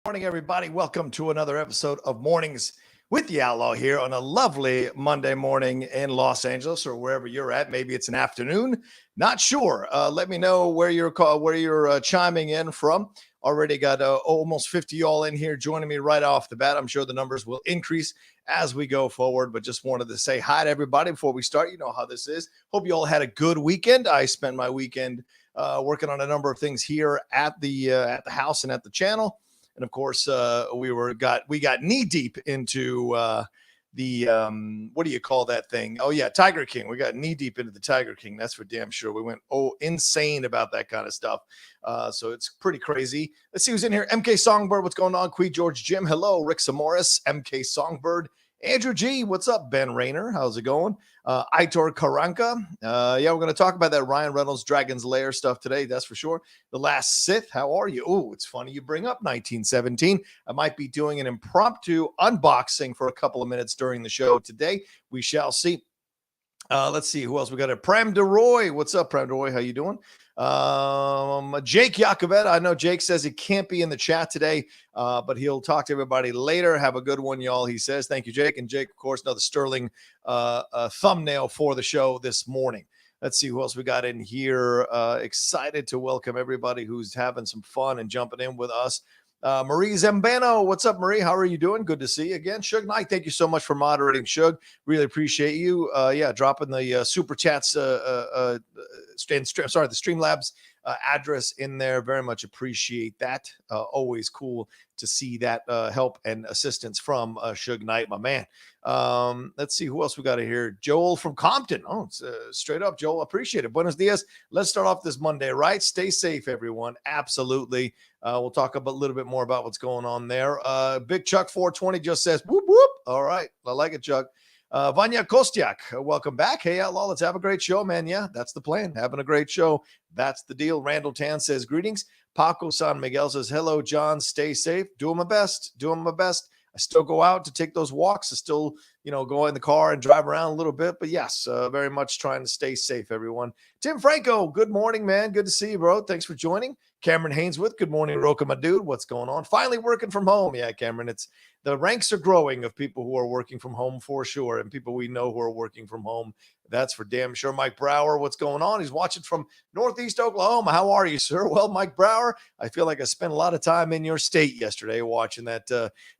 Morning, everybody. Welcome to another episode of Mornings with the Outlaw here on a lovely Monday morning in Los Angeles or wherever you're at. Maybe it's an afternoon. Not sure. Let me know where you're chiming in from. Already got almost 50 y'all in here joining me right off the bat. I'm sure the numbers will increase as we go forward, but just wanted to say hi to everybody before we start. You know how this is. Hope you all had a good weekend. I spent my weekend working on a number of things here at the house and at the channel. And of course, we got knee deep into the what do you call that thing? Oh yeah, Tiger King. We got knee deep into the Tiger King. That's for damn sure. We went insane about that kind of stuff. So it's pretty crazy. Let's see who's in here. MK Songbird, what's going on? Quee George Jim, hello. Rick Samoris, MK Songbird, Andrew G, what's up? Ben Rayner, how's it going? Aitor Karanka. Yeah, we're going to talk about that Ryan Reynolds Dragon's Lair stuff today, that's for sure. The Last Sith, how are you? Oh, it's funny you bring up 1917. I might be doing an impromptu unboxing for a couple of minutes during the show today. We shall see. Let's see who else we got. Prem DeRoy. What's up, Prem DeRoy? How you doing? Jake Yakoveta. I know Jake says he can't be in the chat today, but he'll talk to everybody later. Have a good one, y'all. He says, thank you, Jake. And Jake, of course, another sterling thumbnail for the show this morning. Let's see who else we got in here. Excited to welcome everybody who's having some fun and jumping in with us. Marie Zambano, what's up, Marie? How are you doing? Good to see you again. Shug Knight, thank you so much for moderating, Shug. Really appreciate you. Yeah, dropping the super chats, the Streamlabs address in there. Very much appreciate that. Always cool to see that help and assistance from Shug Knight, my man. Let's see who else we got here. Joel from Compton. Oh, it's straight up, Joel. Appreciate it. Buenos dias. Let's start off this Monday, right? Stay safe, everyone. Absolutely. We'll talk a little bit more about what's going on there. Big Chuck 420 just says, whoop, whoop. All right. I like it, Chuck. Vanya Kostiak, welcome back. Hey, Outlaw, let's have a great show, man. Yeah, that's the plan. Having a great show. That's the deal. Randall Tan says, greetings. Paco San Miguel says, hello, John. Stay safe. Doing my best. Doing my best. I still go out to take those walks. I still, go in the car and drive around a little bit. But yes, very much trying to stay safe, everyone. Tim Franco, good morning, man. Good to see you, bro. Thanks for joining. Cameron Hainsworth, good morning, Rocha, my dude. What's going on? Finally working from home. Yeah, Cameron, the ranks are growing of people who are working from home for sure, and people we know who are working from home. That's for damn sure. Mike Brower, what's going on? He's watching from Northeast Oklahoma. How are you, sir? Well, Mike Brower, I feel like I spent a lot of time in your state yesterday watching that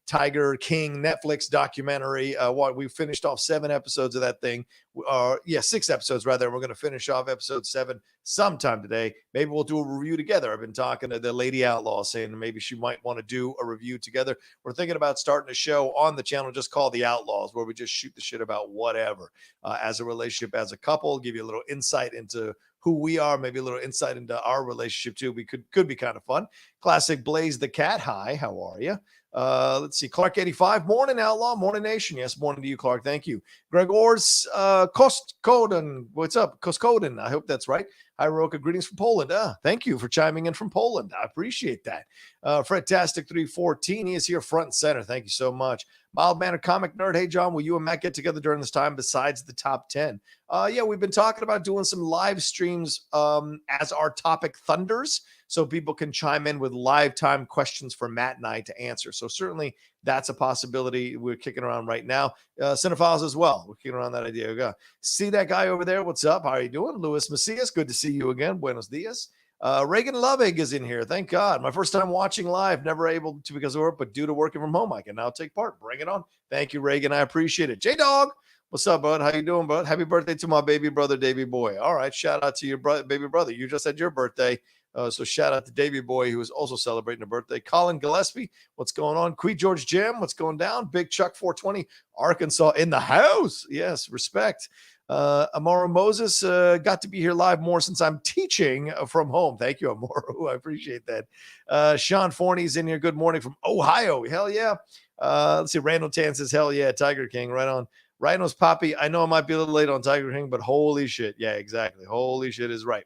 Tiger King Netflix documentary. We finished off 7 episodes of that thing. 6 episodes rather. We're going to finish off episode 7 sometime today. Maybe we'll do a review together. I've been talking to the Lady Outlaw saying maybe she might want to do a review together. We're thinking about starting a show on the channel just called The Outlaws, where we just shoot the shit about whatever as a relationship, as a couple, give you a little insight into who we are, maybe a little insight into our relationship too. We could be kind of fun. Classic Blaze the Cat. Hi, how are you? Let's see. Clark 85. Morning, Outlaw. Morning, Nation. Yes, morning to you, Clark. Thank you. Gregor's Koskoden. What's up? Koskoden. I hope that's right. Hi, Rocha. Greetings from Poland. Thank you for chiming in from Poland. I appreciate that. Fredtastic 314. He is here front and center. Thank you so much. Mild Manner Comic Nerd. Hey, John, will you and Matt get together during this time besides the top 10? Yeah, we've been talking about doing some live streams as our topic thunders, so people can chime in with live time questions for Matt and I to answer. So certainly that's a possibility we're kicking around right now. Cinephiles as well. We're kicking around that idea. See that guy over there? What's up? How are you doing? Luis Macias, good to see you again. Buenos dias. Reagan Lovig is in here. Thank God. My first time watching live, never able to because of work, but due to working from home, I can now take part. Bring it on. Thank you, Reagan. I appreciate it. J-Dog. What's up, bud? How you doing, bud? Happy birthday to my baby brother, Davy Boy. All right. Shout out to your baby brother. You just had your birthday. So shout out to Davy Boy, who is also celebrating a birthday. Colin Gillespie, what's going on? Quee George Jim, what's going down? Big Chuck 420, Arkansas in the house. Yes, respect. Amara Moses, got to be here live more since I'm teaching from home. Thank you, Amara. I appreciate that. Sean Forney's in here. Good morning from Ohio. Hell yeah. Let's see. Randall Tan says, hell yeah, Tiger King. Right on. Rhino's Poppy. I know I might be a little late on Tiger King, but holy shit. Yeah, exactly. Holy shit is right.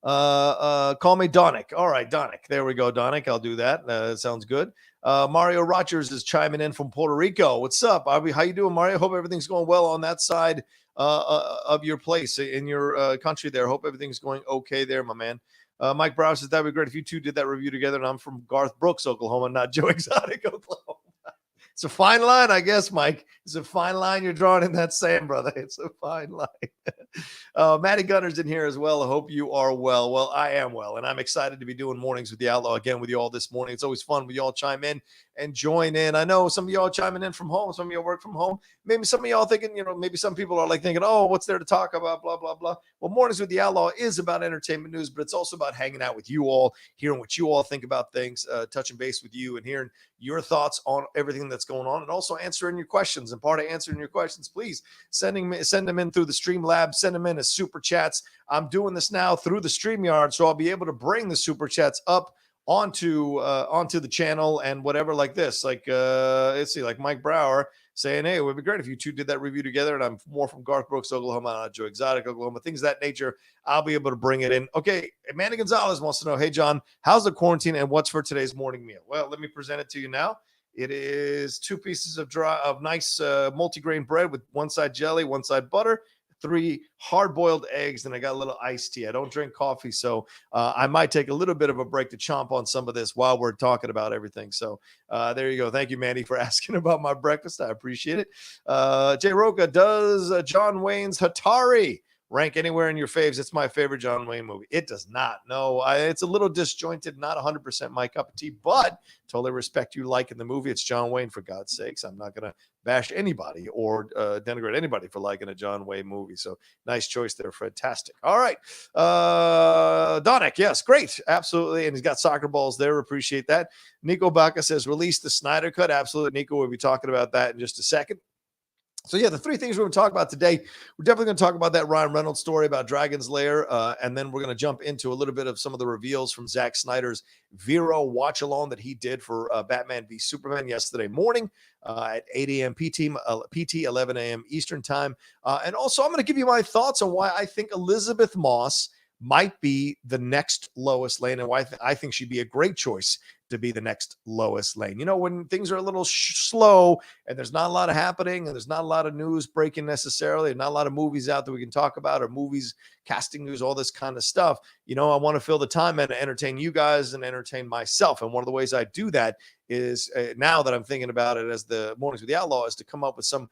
Call me Donick. All right, Donick. There we go, Donick. I'll do that. That sounds good. Mario Rogers is chiming in from Puerto Rico. What's up? How you doing, Mario? Hope everything's going well on that side of your place in your country there. Hope everything's going okay there, my man. Mike Brown says, that'd be great if you two did that review together. And I'm from Garth Brooks, Oklahoma, not Joe Exotic, Oklahoma. It's a fine line, I guess, Mike. It's a fine line you're drawing in that sand, brother. It's a fine line. Matty Gunner's in here as well. I hope you are well. Well, I am well, and I'm excited to be doing Mornings with the Outlaw again with you all this morning. It's always fun when you all chime in and join in. I know some of y'all chiming in from home. Some of y'all work from home. Maybe some of y'all thinking, maybe some people are like thinking, oh, what's there to talk about, blah, blah, blah. Well, Mornings with the Outlaw is about entertainment news, but it's also about hanging out with you all, hearing what you all think about things, touching base with you and hearing your thoughts on everything that's going on, and also answering your questions. And part of answering your questions, please send them in through the Streamlabs, send them in as super chats. I'm doing this now through the StreamYard, so I'll be able to bring the super chats up onto the channel and whatever like this. Like let's see, like Mike Brower saying, hey, it would be great if you two did that review together. And I'm more from Garth Brooks, Oklahoma, not Joe Exotic, Oklahoma, things of that nature. I'll be able to bring it in. Okay, Manny Gonzalez wants to know, hey, John, how's the quarantine and what's for today's morning meal? Well, let me present it to you now. It is 2 pieces of nice multigrain bread with one side jelly, one side butter, 3 hard-boiled eggs, and I got a little iced tea. I don't drink coffee, so I might take a little bit of a break to chomp on some of this while we're talking about everything. So there you go. Thank you, Mandy, for asking about my breakfast. I appreciate it. Jay Rocha, does John Wayne's Hatari rank anywhere in your faves? It's my favorite John Wayne movie. It does not. No, it's a little disjointed, not 100% my cup of tea, but totally respect you liking the movie. It's John Wayne, for God's sakes. I'm not going to bash anybody or denigrate anybody for liking a John Wayne movie. So nice choice there. Fantastic. All right. Donick, yes, great. Absolutely. And he's got soccer balls there. Appreciate that. Nico Baca says, release the Snyder cut. Absolutely. Nico, we'll be talking about that in just a second. So, yeah, the 3 things we're going to talk about today, we're definitely going to talk about that Ryan Reynolds story about Dragon's Lair, and then we're going to jump into a little bit of some of the reveals from Zack Snyder's VERO watch-along that he did for Batman v Superman yesterday morning at 8 a.m. PT, 11 a.m. Eastern time. And also, I'm going to give you my thoughts on why I think Elisabeth Moss might be the next Lois Lane, and why I think she'd be a great choice to be the next Lois Lane. When things are a little slow and there's not a lot of happening and there's not a lot of news breaking necessarily, and not a lot of movies out that we can talk about, or movies, casting news, all this kind of stuff, I want to fill the time and entertain you guys and entertain myself. And one of the ways I do that is now that I'm thinking about it as the Mornings with the Outlaw, is to come up with some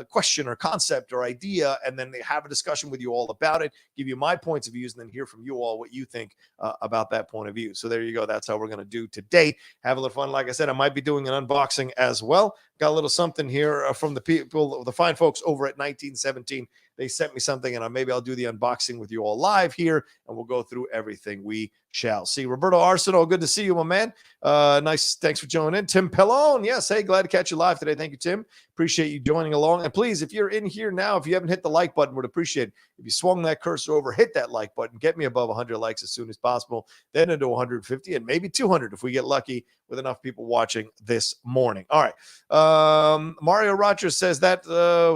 question or concept or idea, and then have a discussion with you all about it, give you my points of views, and then hear from you all what you think about that point of view. So there you go. That's how we're going to do today. Have a little fun. Like I said, I might be doing an unboxing as well. Got a little something here from the people, the fine folks over at 1917. They sent me something, and maybe I'll do the unboxing with you all live here, and we'll go through everything. We shall see. Roberto Arsenal, good to see you, my man. Nice. Thanks for joining in. Tim Pellone, yes. Hey, glad to catch you live today. Thank you, Tim. Appreciate you joining along. And please, if you're in here now, if you haven't hit the like button, would appreciate it. If you swung that cursor over, hit that like button. Get me above 100 likes as soon as possible. Then into 150 and maybe 200 if we get lucky with enough people watching this morning. All right. Mario Rocha says that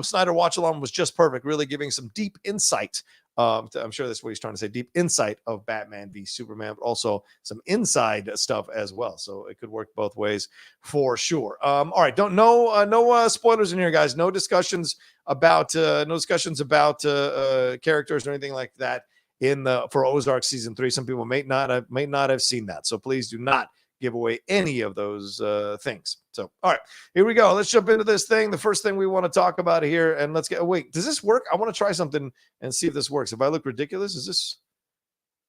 Snyder watch-along was just perfect, really giving some deep insight. I'm sure that's what he's trying to say, deep insight of Batman v Superman, but also some inside stuff as well. So it could work both ways for sure. All right. No spoilers in here, guys. No discussions about characters or anything like that for Ozark season 3. Some people may not have seen that. So please do not give away any of those things. So, all right, here we go. Let's jump into this thing. The first thing we want to talk about here, and let's get, wait, does this work? I want to try something and see if this works. If I look ridiculous, does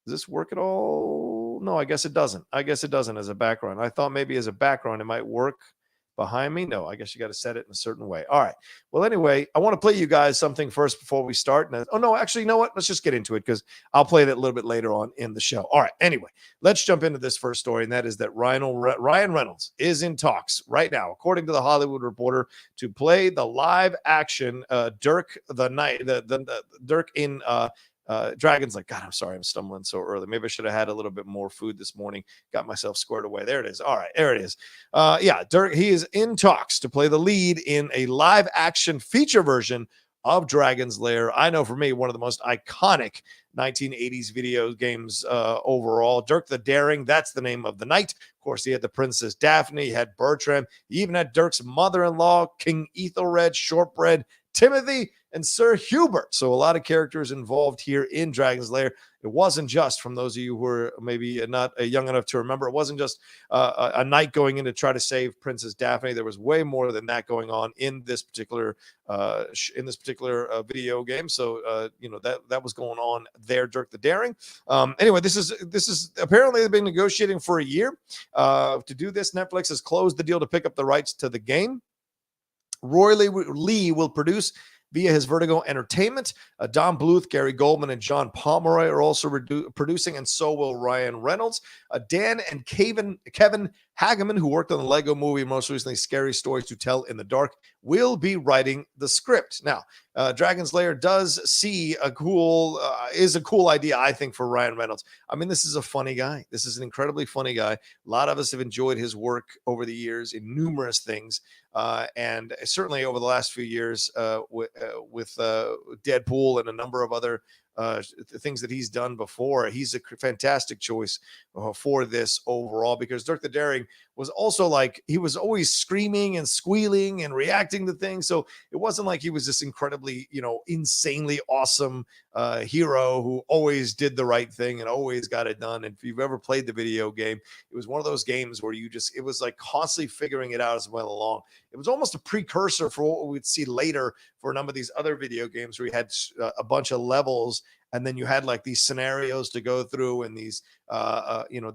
this work at all? No, I guess it doesn't. I guess it doesn't as a background. I thought maybe as a background, it might work behind me. No, I guess you got to set it in a certain way. All right. Well, anyway, I want to play you guys something first before we start. Oh, no, actually, you know what? Let's just get into it because I'll play that a little bit later on in the show. All right. Anyway, let's jump into this first story, and that is that Ryan Reynolds is in talks right now, according to the Hollywood Reporter, to play the live action Dirk Dirk in Dragon's like, God, I'm sorry, I'm stumbling so early. Maybe I should have had a little bit more food this morning. Got myself squared away. There it is. All right, there it is. Dirk, he is in talks to play the lead in a live action feature version of Dragon's Lair. I know for me, one of the most iconic 1980s video games overall. Dirk the Daring, that's the name of the knight. Of course, he had the Princess Daphne, he had Bertram, he even had Dirk's mother-in-law, King Ethelred, Shortbread, Timothy, and Sir Hubert. So a lot of characters involved here in Dragon's Lair. It wasn't just, from those of you who are maybe not young enough to remember, it wasn't just a knight going in to try to save Princess Daphne. There was way more than that going on in this particular video game. So that was going on there. Dirk the Daring. Anyway, this is apparently they've been negotiating for a year to do this. Netflix has closed the deal to pick up the rights to the game. Roy Lee will produce via his Vertigo Entertainment. Don Bluth, Gary Goldman, and John Pomeroy are also producing, and so will Ryan Reynolds. Dan and Kevin Hageman, who worked on the Lego movie, most recently Scary Stories to Tell in the Dark, will be writing the script. Now, Dragon's Lair is a cool idea, I think, for Ryan Reynolds. I mean, this is a funny guy. This is an incredibly funny guy. A lot of us have enjoyed his work over the years in numerous things. And certainly over the last few years with Deadpool and a number of other things that he's done before. He's a fantastic choice for this overall, because Dirk the Daring was also like, he was always screaming and squealing and reacting to things. So it wasn't like he was this incredibly, insanely awesome hero who always did the right thing and always got it done. And if you've ever played the video game, it was one of those games where it was like constantly figuring it out as it went along. It was almost a precursor for what we'd see later for a number of these other video games where you had a bunch of levels, and then you had like these scenarios to go through, and these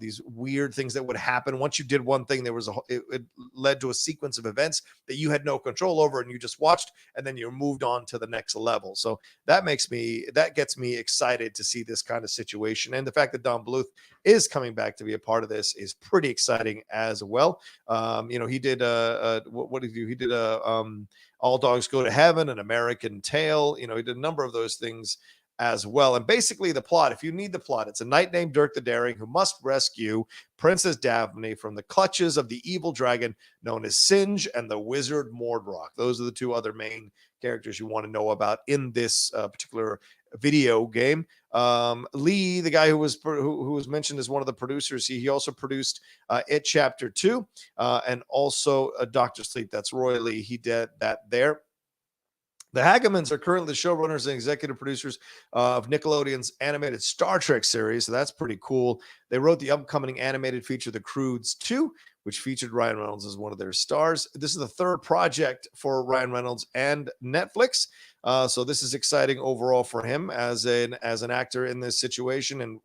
these weird things that would happen. Once you did one thing, it led to a sequence of events that you had no control over, and you just watched, and then you moved on to the next level. So that gets me excited to see this kind of situation. And the fact that Don Bluth is coming back to be a part of this is pretty exciting as well. He did what did he do? He did All Dogs Go to Heaven, An American Tale. He did a number of those things as well. And basically the plot, if you need the plot, it's a knight named Dirk the Daring who must rescue Princess Daphne from the clutches of the evil dragon known as Singe and the wizard Mordrock. Those are the two other main characters you want to know about in this particular video game. Lee, the guy who was mentioned as one of the producers, he also produced It Chapter 2 and also Dr. Sleep. That's Roy Lee. He did that there. The Hagemans are currently the showrunners and executive producers of Nickelodeon's animated Star Trek series, so that's pretty cool. They wrote the upcoming animated feature The Croods 2, which featured Ryan Reynolds as one of their stars. This is the third project for Ryan Reynolds and Netflix, so this is exciting overall for him as an actor in this situation, and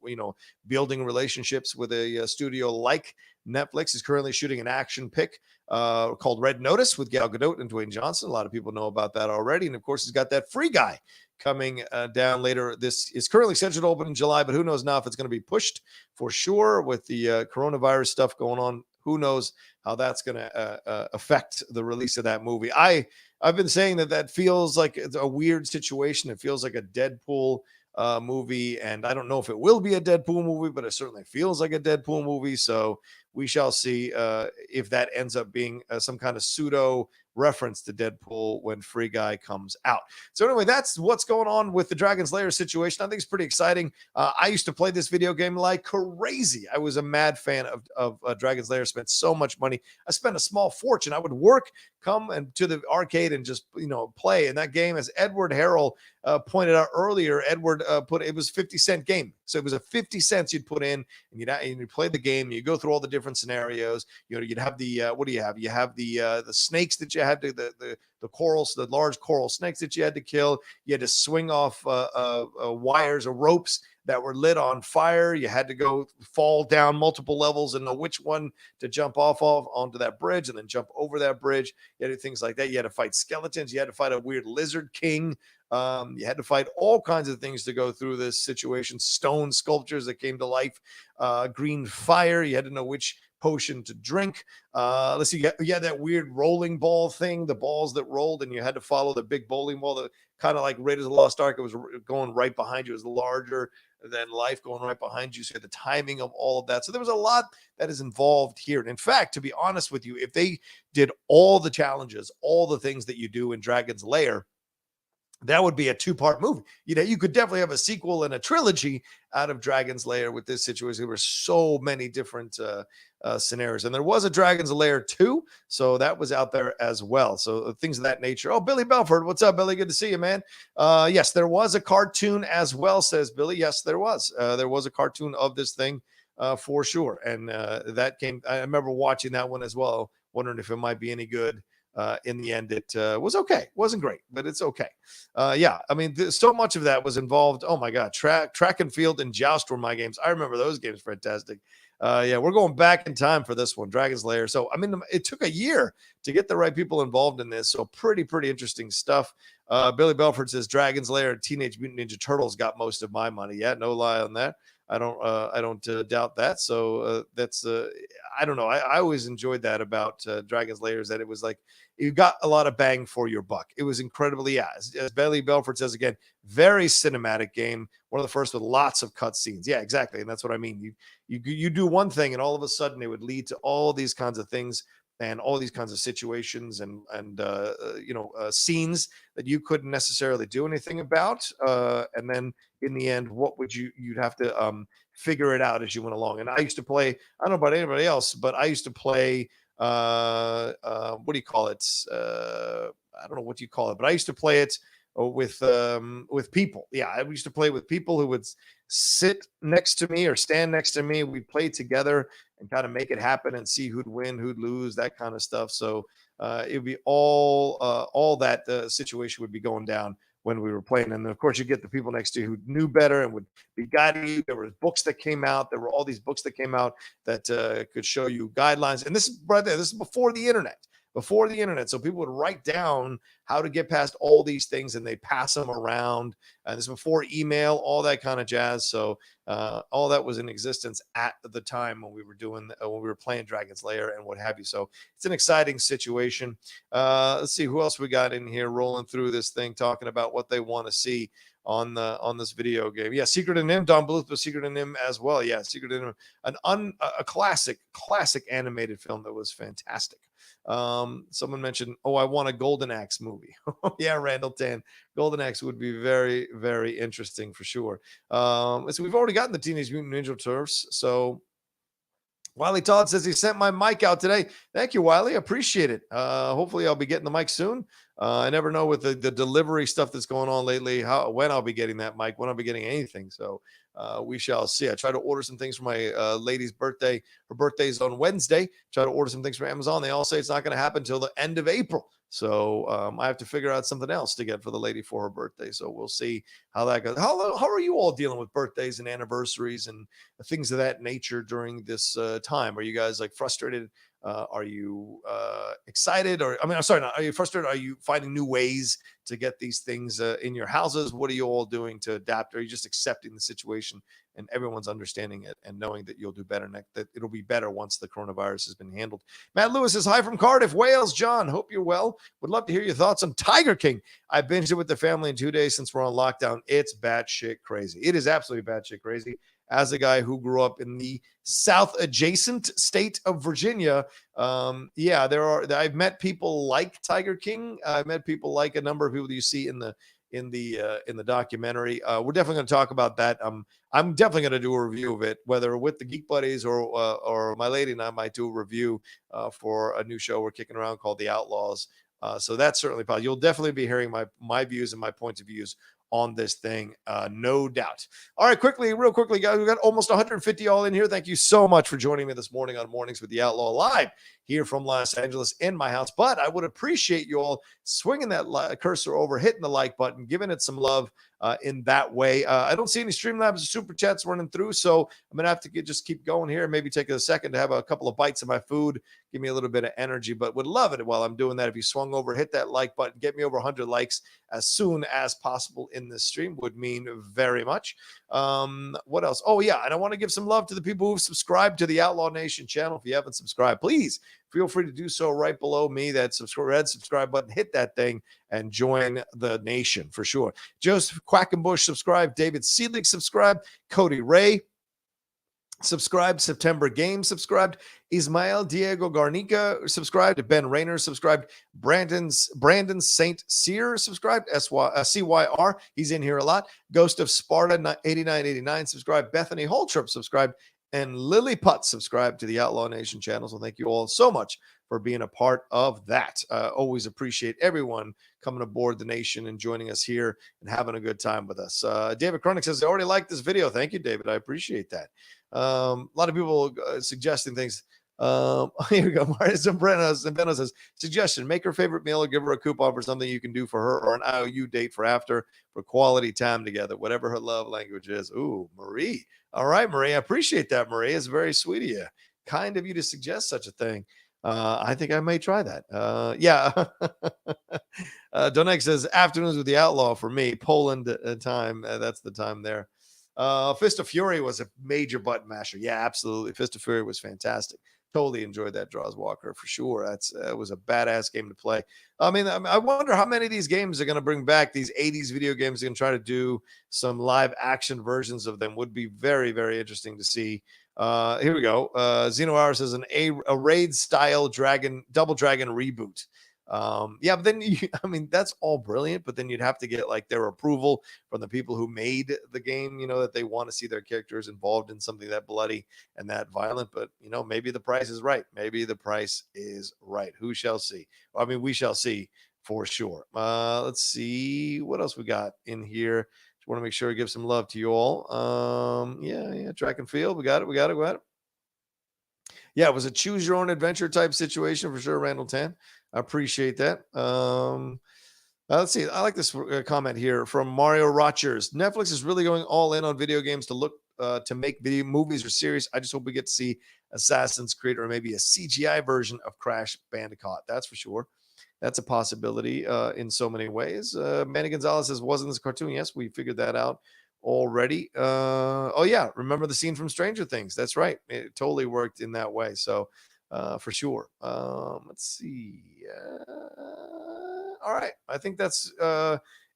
building relationships with a studio like Netflix. Is currently shooting an action pick called Red Notice with Gal Gadot and Dwayne Johnson. A lot of people know about that already. And of course, he's got that Free Guy coming down later. This is currently scheduled to open in July, but who knows now if it's going to be pushed for sure with the coronavirus stuff going on. Who knows how that's going to affect the release of that movie. I've been saying that feels like it's a weird situation. It feels like a Deadpool movie, and I don't know if it will be a Deadpool movie, but it certainly feels like a Deadpool movie. So we shall see if that ends up being some kind of pseudo reference to Deadpool when Free Guy comes out. So anyway, that's what's going on with the Dragon's Lair situation. I think it's pretty exciting. I used to play this video game like crazy. I was a mad fan of Dragon's Lair. Spent so much money. I spent a small fortune. I would come to the arcade and just play. And that game, as Edward Harrell pointed out earlier, Edward it was 50-cent game. So it was a 50 cents you'd put in, and you'd play the game. You go through all the different scenarios. You'd have the what do you have? You have the snakes that you had to the corals, the large coral snakes that you had to kill. You had to swing off wires or ropes that were lit on fire. You had to go fall down multiple levels and know which one to jump off of onto that bridge and then jump over that bridge. You had to do things like that. You had to fight skeletons. You had to fight a weird lizard king. You had to fight all kinds of things to go through this situation. Stone sculptures that came to life, green fire. You had to know which potion to drink. Let's see. You had that weird rolling ball thing, the balls that rolled, and you had to follow the big bowling ball that kind of like Raiders of the Lost Ark. It was going right behind you. It was larger than life going right behind you. So you had the timing of all of that. So there was a lot that is involved here. And in fact, to be honest with you, if they did all the challenges, all the things that you do in Dragon's Lair, that would be a two-part movie. You could definitely have a sequel and a trilogy out of Dragon's Lair with this situation. There were so many different scenarios, and there was a Dragon's Lair 2, so that was out there as well. So things of that nature. Oh, Billy Belford, what's up, Billy? Good to see you, man. Yes, there was a cartoon as well, says Billy. Yes, there was. There was a cartoon of this thing for sure, and that came. I remember watching that one as well, wondering if it might be any good. In the end, it was okay. Wasn't great, but it's okay. Yeah, I mean, so much of that was involved. Oh my God, track and field and joust were my games. I remember those games fantastic. Yeah, we're going back in time for this one, Dragon's Lair. So, I mean, it took a year to get the right people involved in this. So pretty interesting stuff. Billy Belford says Dragon's Lair and Teenage Mutant Ninja Turtles got most of my money. Yeah, no lie on that. I don't doubt that. So that's I don't know. I always enjoyed that about Dragon's Lair, is that it was like you got a lot of bang for your buck. It was incredibly, as Billy Belford says again, very cinematic game. One of the first with lots of cutscenes. Yeah, exactly, and that's what I mean. You do one thing, and all of a sudden it would lead to all these kinds of things and all these kinds of situations and scenes that you couldn't necessarily do anything about. And then in the end, what would you'd have to figure it out as you went along. And I used to play, I don't know about anybody else, but I used to play, what do you call it? I don't know what you call it, but I used to play it with people. Yeah, I used to play with people who would sit next to me or stand next to me. We'd play together and kind of make it happen and see who'd win, who'd lose, that kind of stuff. So it'd be all that situation would be going down when we were playing. And of course, you get the people next to you who knew better and would be guiding you. There were books that came out. There were all these books that came out that could show you guidelines. And this is right there. This is before the internet. So people would write down how to get past all these things and they pass them around. And this is before email, all that kind of jazz. So all that was in existence at the time when we were playing Dragon's Lair and what have you. So it's an exciting situation. Let's see who else we got in here rolling through this thing, talking about what they want to see on this video game. Yeah, Secret of Nim. Don Bluth was Secret of Nim as well. Yeah, Secret of Nim, a classic animated film that was fantastic. Someone mentioned, I want a Golden Axe movie. Yeah, Randall Tan. Golden Axe would be very, very interesting for sure. So we've already gotten the Teenage Mutant Ninja Turtles. So Wiley Todd says he sent my mic out today. Thank you, Wiley. Appreciate it. Hopefully I'll be getting the mic soon. I never know with the delivery stuff that's going on lately, when I'll be getting that mic, when I'll be getting anything. So we shall see. I try to order some things for my lady's birthday. Her birthday's on Wednesday. Try to order some things from Amazon. They all say it's not going to happen until the end of April. So I have to figure out something else to get for the lady for her birthday. So we'll see how that goes. How are you all dealing with birthdays and anniversaries and things of that nature during this time? Are you guys like frustrated? Are you excited? Are you frustrated? Are you finding new ways to get these things in your houses? What are you all doing to adapt? Are you just accepting the situation and everyone's understanding it and knowing that you'll do better that it'll be better once the coronavirus has been handled? Matt Lewis says, hi from Cardiff, Wales. John, hope you're well. Would love to hear your thoughts on Tiger King. I binged it with the family in 2 days since we're on lockdown. It's batshit crazy. It is absolutely batshit crazy. As a guy who grew up in the south adjacent state of Virginia, I've met people like Tiger King. I've met people like a number of people that you see in the documentary. We're definitely going to talk about that. I'm definitely going to do a review of it, whether with the Geek Buddies or my lady and I might do a review for a new show we're kicking around called The Outlaws. So that's certainly possible. You'll definitely be hearing my views and my points of views on this thing, no doubt. All right, real quickly, guys, we got almost 150 all in here. Thank you so much for joining me this morning on Mornings with the Outlaw live here from Los Angeles in my house. But I would appreciate you all swinging that cursor over, hitting the like button, giving it some love in that way. I don't see any Streamlabs and Super Chats running through, so I'm going to have to just keep going here. Maybe take a second to have a couple of bites of my food, give me a little bit of energy, but would love it while I'm doing that. If you swung over, hit that like button, get me over 100 likes as soon as possible in this stream would mean very much. What else? Oh, yeah, and I want to give some love to the people who've subscribed to the Outlaw Nation channel. If you haven't subscribed, please feel free to do so right below me. That subscribe button, hit that thing and join the nation for sure. Joseph Quackenbush subscribe, David Seelig subscribe, Cody Ray, subscribed. September Games subscribed. Ismael Diego Garnica subscribed. Ben Rayner subscribed. Brandon St. Cyr subscribed. CYR. He's in here a lot. Ghost of Sparta 8989 subscribed. Bethany Holtrop subscribed. And Lily Putt subscribed to the Outlaw Nation channel. So thank you all so much for being a part of that. Always appreciate everyone coming aboard the nation and joining us here and having a good time with us. David Chronic says, I already like this video. Thank you, David. I appreciate that. A lot of people suggesting things. Here we go. Mario Zambrano says, suggestion, make her favorite meal or give her a coupon for something you can do for her or an IOU date for after for quality time together, whatever her love language is. Ooh, Marie. All right, Marie. I appreciate that, Marie. It's very sweet of you. Kind of you to suggest such a thing. I think I may try that. Yeah. Donek says, afternoons with the Outlaw for me. Poland time. That's the time there. Fist of Fury was a major button masher. Yeah, absolutely. Fist of Fury was fantastic. Totally enjoyed that, Draws Walker, for sure. It was a badass game to play. I wonder how many of these games are going to bring back these 80s video games. They're going to try to do some live action versions of them. Would be very, very interesting to see. Here we go. Zeno Hour says a raid style double dragon reboot. Yeah, but then that's all brilliant, but then you'd have to get like their approval from the people who made the game, that they want to see their characters involved in something that bloody and that violent. But maybe the price is right. Maybe the price is right. Who shall see? We shall see for sure. Let's see what else we got in here. Just want to make sure I give some love to you all. Yeah, track and field. We got it. Yeah, it was a choose your own adventure type situation for sure, Randall Tan. I appreciate that. Let's see. I like this comment here from Mario Rogers. Netflix is really going all in on video games to make video movies or series. I just hope we get to see Assassin's Creed or maybe a CGI version of Crash Bandicoot. That's for sure. That's a possibility in so many ways. Manny Gonzalez says, wasn't this cartoon? Yes, we figured that out already. Oh yeah, remember the scene from Stranger Things? That's right. It totally worked in that way. So for sure. Let's see. All right. I think that's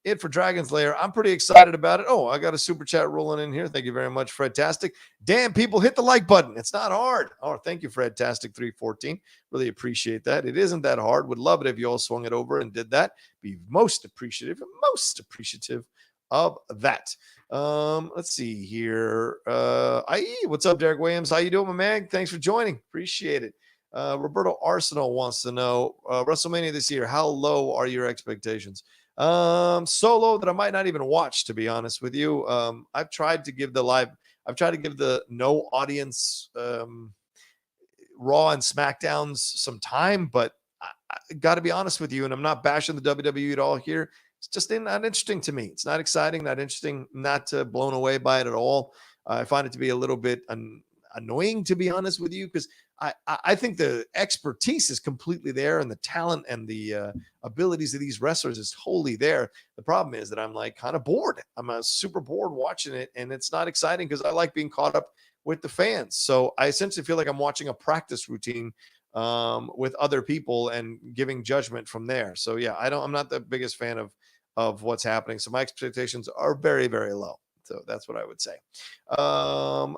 it for Dragon's Lair. I'm pretty excited about it. Oh, I got a super chat rolling in here. Thank you very much, Fredtastic. Damn, people, hit the like button. It's not hard. Oh, thank you, Fredtastic314. Really appreciate that. It isn't that hard. Would love it if you all swung it over and did that. Be most appreciative of that. Let's see here. What's up, Derek Williams? How you doing, my man? Thanks for joining. Appreciate it. Roberto Arsenal wants to know WrestleMania this year. How low are your expectations? So low that I might not even watch, to be honest with you. I've tried to give the no audience Raw and SmackDowns some time, but I got to be honest with you, and I'm not bashing the WWE at all here. It's just not interesting to me. It's not exciting, not interesting, not blown away by it at all. I find it to be a little bit annoying, to be honest with you, because I think the expertise is completely there, and the talent and the abilities of these wrestlers is totally there. The problem is that I'm like kind of bored. I'm super bored watching it, and it's not exciting because I like being caught up with the fans. So I essentially feel like I'm watching a practice routine with other people and giving judgment from there. So yeah, I'm not the biggest fan of what's happening. So my expectations are very, very low. So that's what I would say.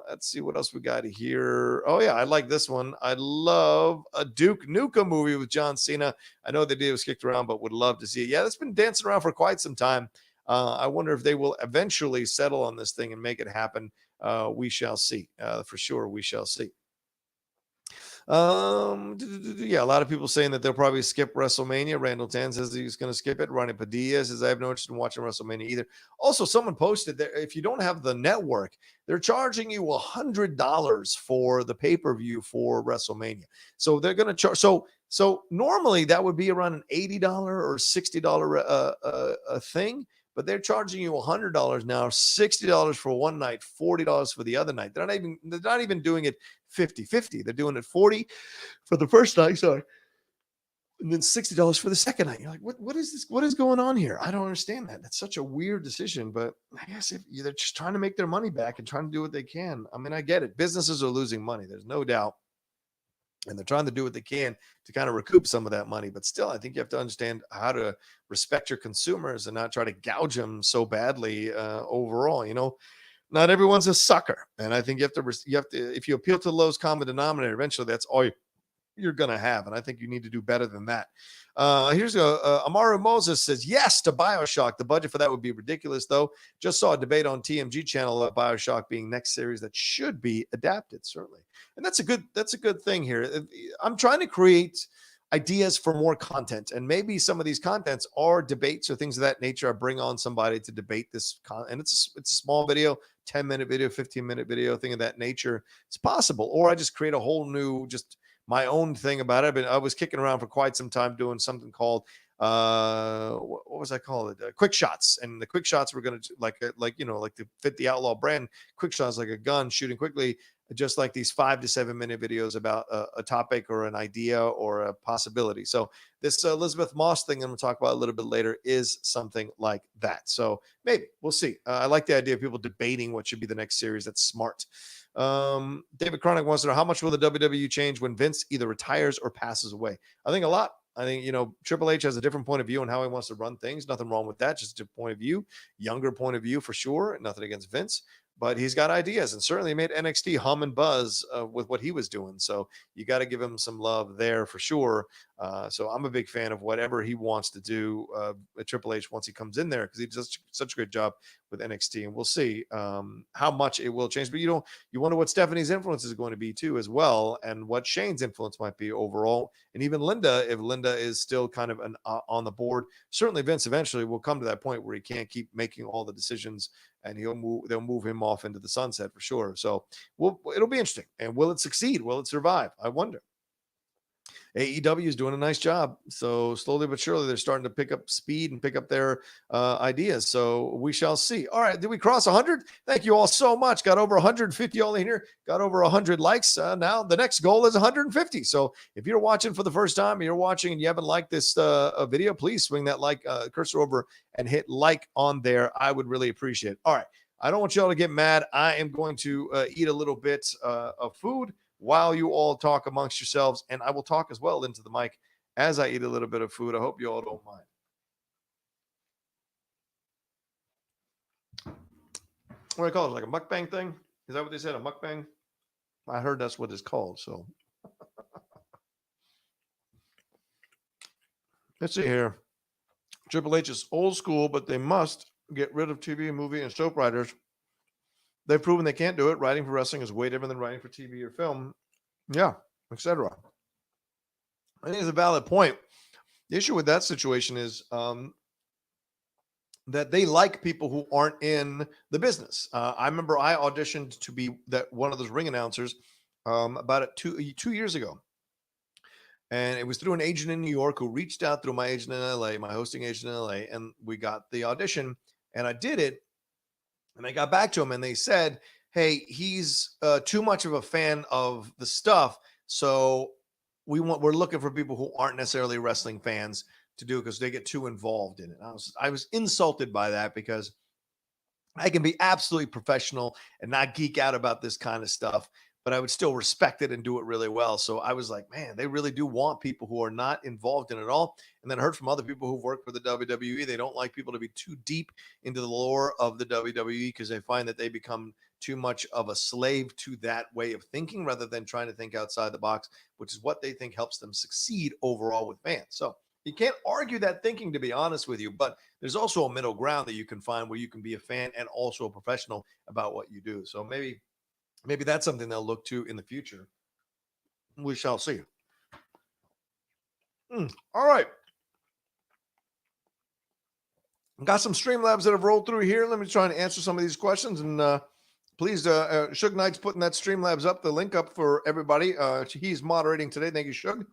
Let's see what else we got here. Oh yeah, I like this one. I love a Duke Nukem movie with John Cena. I know the idea was kicked around, but would love to see it. Yeah, that's been dancing around for quite some time. I wonder if they will eventually settle on this thing and make it happen. We shall see. For sure, we shall see. Yeah, a lot of people saying that they'll probably skip WrestleMania. Randall Tan says he's going to skip it. Ronnie Padilla says I have no interest in watching WrestleMania either. Also, someone posted that if you don't have the network, they're charging you $100 for the pay-per-view for WrestleMania. So they're going to charge. So normally that would be around an $80 or $60 thing. But they're charging you $100 now, $60 for one night, $40 for the other night. They're not even doing it 50-50. They're doing it 40 for the first night, sorry, and then $60 for the second night. You're like, what is this? What is going on here? I don't understand that. That's such a weird decision, but I guess they're just trying to make their money back and trying to do what they can. I mean, I get it. Businesses are losing money. There's no doubt. And they're trying to do what they can to kind of recoup some of that money. But still, I think you have to understand how to respect your consumers and not try to gouge them so badly overall. not everyone's a sucker. And I think you have to, if you appeal to the lowest common denominator, eventually that's all you're going to have. And I think you need to do better than that. Here's Amaru Moses says, yes to BioShock. The budget for that would be ridiculous, though. Just saw a debate on TMG channel about BioShock being next series that should be adapted, certainly. And that's a good thing here. I'm trying to create ideas for more content, and maybe some of these contents are debates or things of that nature. I bring on somebody to debate this, and it's a small video, 10-minute video, 15-minute video, thing of that nature. It's possible. Or I just create a whole new, just my own thing about it. I was kicking around for quite some time doing something called what was I call it? Quick shots. And the quick shots were going to like to fit the Outlaw brand. Quick shots, like a gun shooting quickly, just like these 5 to 7 minute videos about a topic or an idea or a possibility. So this Elisabeth Moss thing I'm going to talk about a little bit later is something like that. So maybe we'll see. I like the idea of people debating what should be the next series. That's smart. David Chronic wants to know, how much will the WWE change when Vince either retires or passes away? I think a lot. I think, Triple H has a different point of view on how he wants to run things. Nothing wrong with that. Just a point of view, younger point of view for sure. Nothing against Vince, but he's got ideas, and certainly made NXT hum and buzz with what he was doing. So you got to give him some love there for sure. So I'm a big fan of whatever he wants to do at Triple H once he comes in there, because he does such a great job with NXT, and we'll see how much it will change. But you wonder what Stephanie's influence is going to be too, as well, and what Shane's influence might be overall, and even Linda, if Linda is still kind of on the board. Certainly Vince eventually will come to that point where he can't keep making all the decisions, and they'll move him off into the sunset for sure. So it'll be interesting. And will it succeed? Will it survive? I wonder. AEW is doing a nice job. So slowly but surely, they're starting to pick up speed and pick up their ideas. So we shall see. All right. Did we cross 100? Thank you all so much. Got over 150 all in here. Got over 100 likes. Now the next goal is 150. So if you're watching for the first time, you're watching and you haven't liked this video, please swing that like cursor over and hit like on there. I would really appreciate it. All right. I don't want y'all to get mad. I am going to eat a little bit of food while you all talk amongst yourselves, and I will talk as well into the mic as I eat a little bit of food. I hope you all don't mind. What do I call it? Like a mukbang thing? Is that what they said? A mukbang? I heard that's what it's called. So let's see here. Triple H is old school, but they must get rid of TV, movie, and soap writers. They've proven they can't do it. Writing for wrestling is way different than writing for TV or film. Yeah, etc. I think it's a valid point. The issue with that situation is that they like people who aren't in the business. I remember I auditioned to be one of those ring announcers about 2 years ago. And it was through an agent in New York who reached out through my agent in LA, my hosting agent in LA, and we got the audition, and I did it. And I got back to him and they said, hey, he's too much of a fan of the stuff. So we're looking for people who aren't necessarily wrestling fans to do it, because they get too involved in it. I was insulted by that, because I can be absolutely professional and not geek out about this kind of stuff, but I would still respect it and do it really well. So I was like, man, they really do want people who are not involved in it at all. And then I heard from other people who've worked for the WWE, they don't like people to be too deep into the lore of the WWE, because they find that they become too much of a slave to that way of thinking rather than trying to think outside the box, which is what they think helps them succeed overall with fans. So you can't argue that thinking, to be honest with you, but there's also a middle ground that you can find where you can be a fan and also a professional about what you do. So maybe that's something they'll look to in the future. We shall see. All right. Got some Streamlabs that have rolled through here. Let me try and answer some of these questions. And please, Suge Knight's putting that Streamlabs up, the link up for everybody. He's moderating today. Thank you, Suge.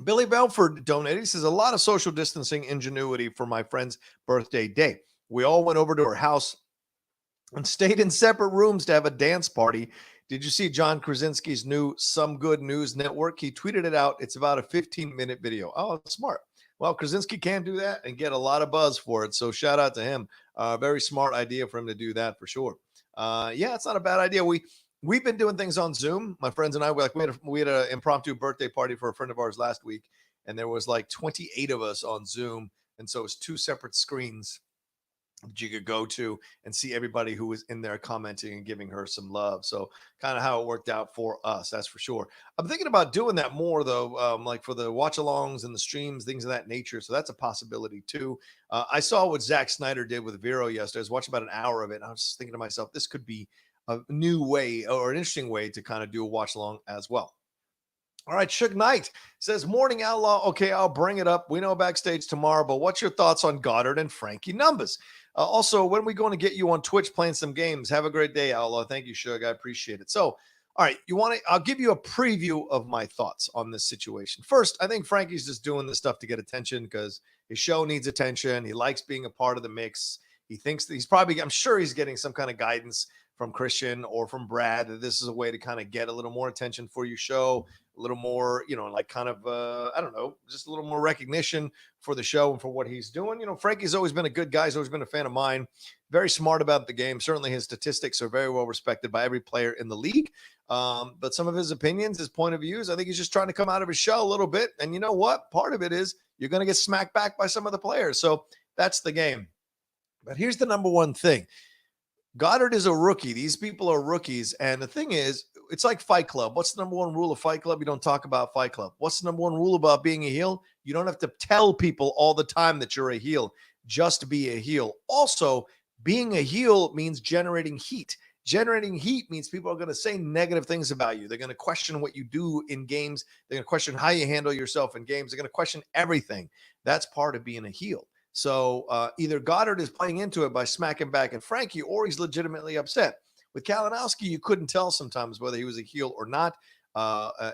Billy Belford donated. He says, a lot of social distancing ingenuity for my friend's birthday day. We all went over to her house and stayed in separate rooms to have a dance party. Did you see John Krasinski's new Some Good News Network? He tweeted it out. It's about a 15-minute video. Oh, smart. Well, Krasinski can do that and get a lot of buzz for it. So shout out to him. Very smart idea for him to do that for sure. Yeah, it's not a bad idea. We've been doing things on Zoom. My friends and I, we had an impromptu birthday party for a friend of ours last week, and there was like 28 of us on Zoom. And so it's 2 separate screens. that you could go to and see everybody who was in there commenting and giving her some love. So kind of how it worked out for us, that's for sure. I'm thinking about doing that more though, like for the watch alongs and the streams, things of that nature. So that's a possibility too. I saw what Zack Snyder did with VERO yesterday. I was watching about an hour of it, and I was just thinking to myself, this could be a new way or an interesting way to kind of do a watch along as well. All right, Suge Knight says, Morning Outlaw. Okay, I'll bring it up. We know backstage tomorrow, but what's your thoughts on Goddard and Frankie Numbers? Also, when are we going to get you on Twitch playing some games? Have a great day, Outlaw. Thank you, Suge. I appreciate it. So, all right, I'll give you a preview of my thoughts on this situation. First, I think Frankie's just doing this stuff to get attention because his show needs attention. He likes being a part of the mix. He thinks that I'm sure he's getting some kind of guidance from Christian or from Brad that this is a way to kind of get a little more attention for your show, a little more, like kind of, I don't know, just a little more recognition for the show and for what he's doing. Frankie's always been a good guy. He's always been a fan of mine. Very smart about the game. Certainly his statistics are very well respected by every player in the league. But some of his opinions, his point of views, I think he's just trying to come out of his shell a little bit. And you know what? Part of it is you're going to get smacked back by some of the players. So that's the game. But here's the number one thing. Goddard is a rookie. These people are rookies. And the thing is, it's like Fight Club. What's the number one rule of Fight Club? You don't talk about Fight Club. What's the number one rule about being a heel? You don't have to tell people all the time that you're a heel. Just be a heel. Also, being a heel means generating heat. Generating heat means people are going to say negative things about you. They're going to question what you do in games. They're going to question how you handle yourself in games. They're going to question everything. That's part of being a heel. So either Goddard is playing into it by smacking back at Frankie, or he's legitimately upset. With Kalinowski, you couldn't tell sometimes whether he was a heel or not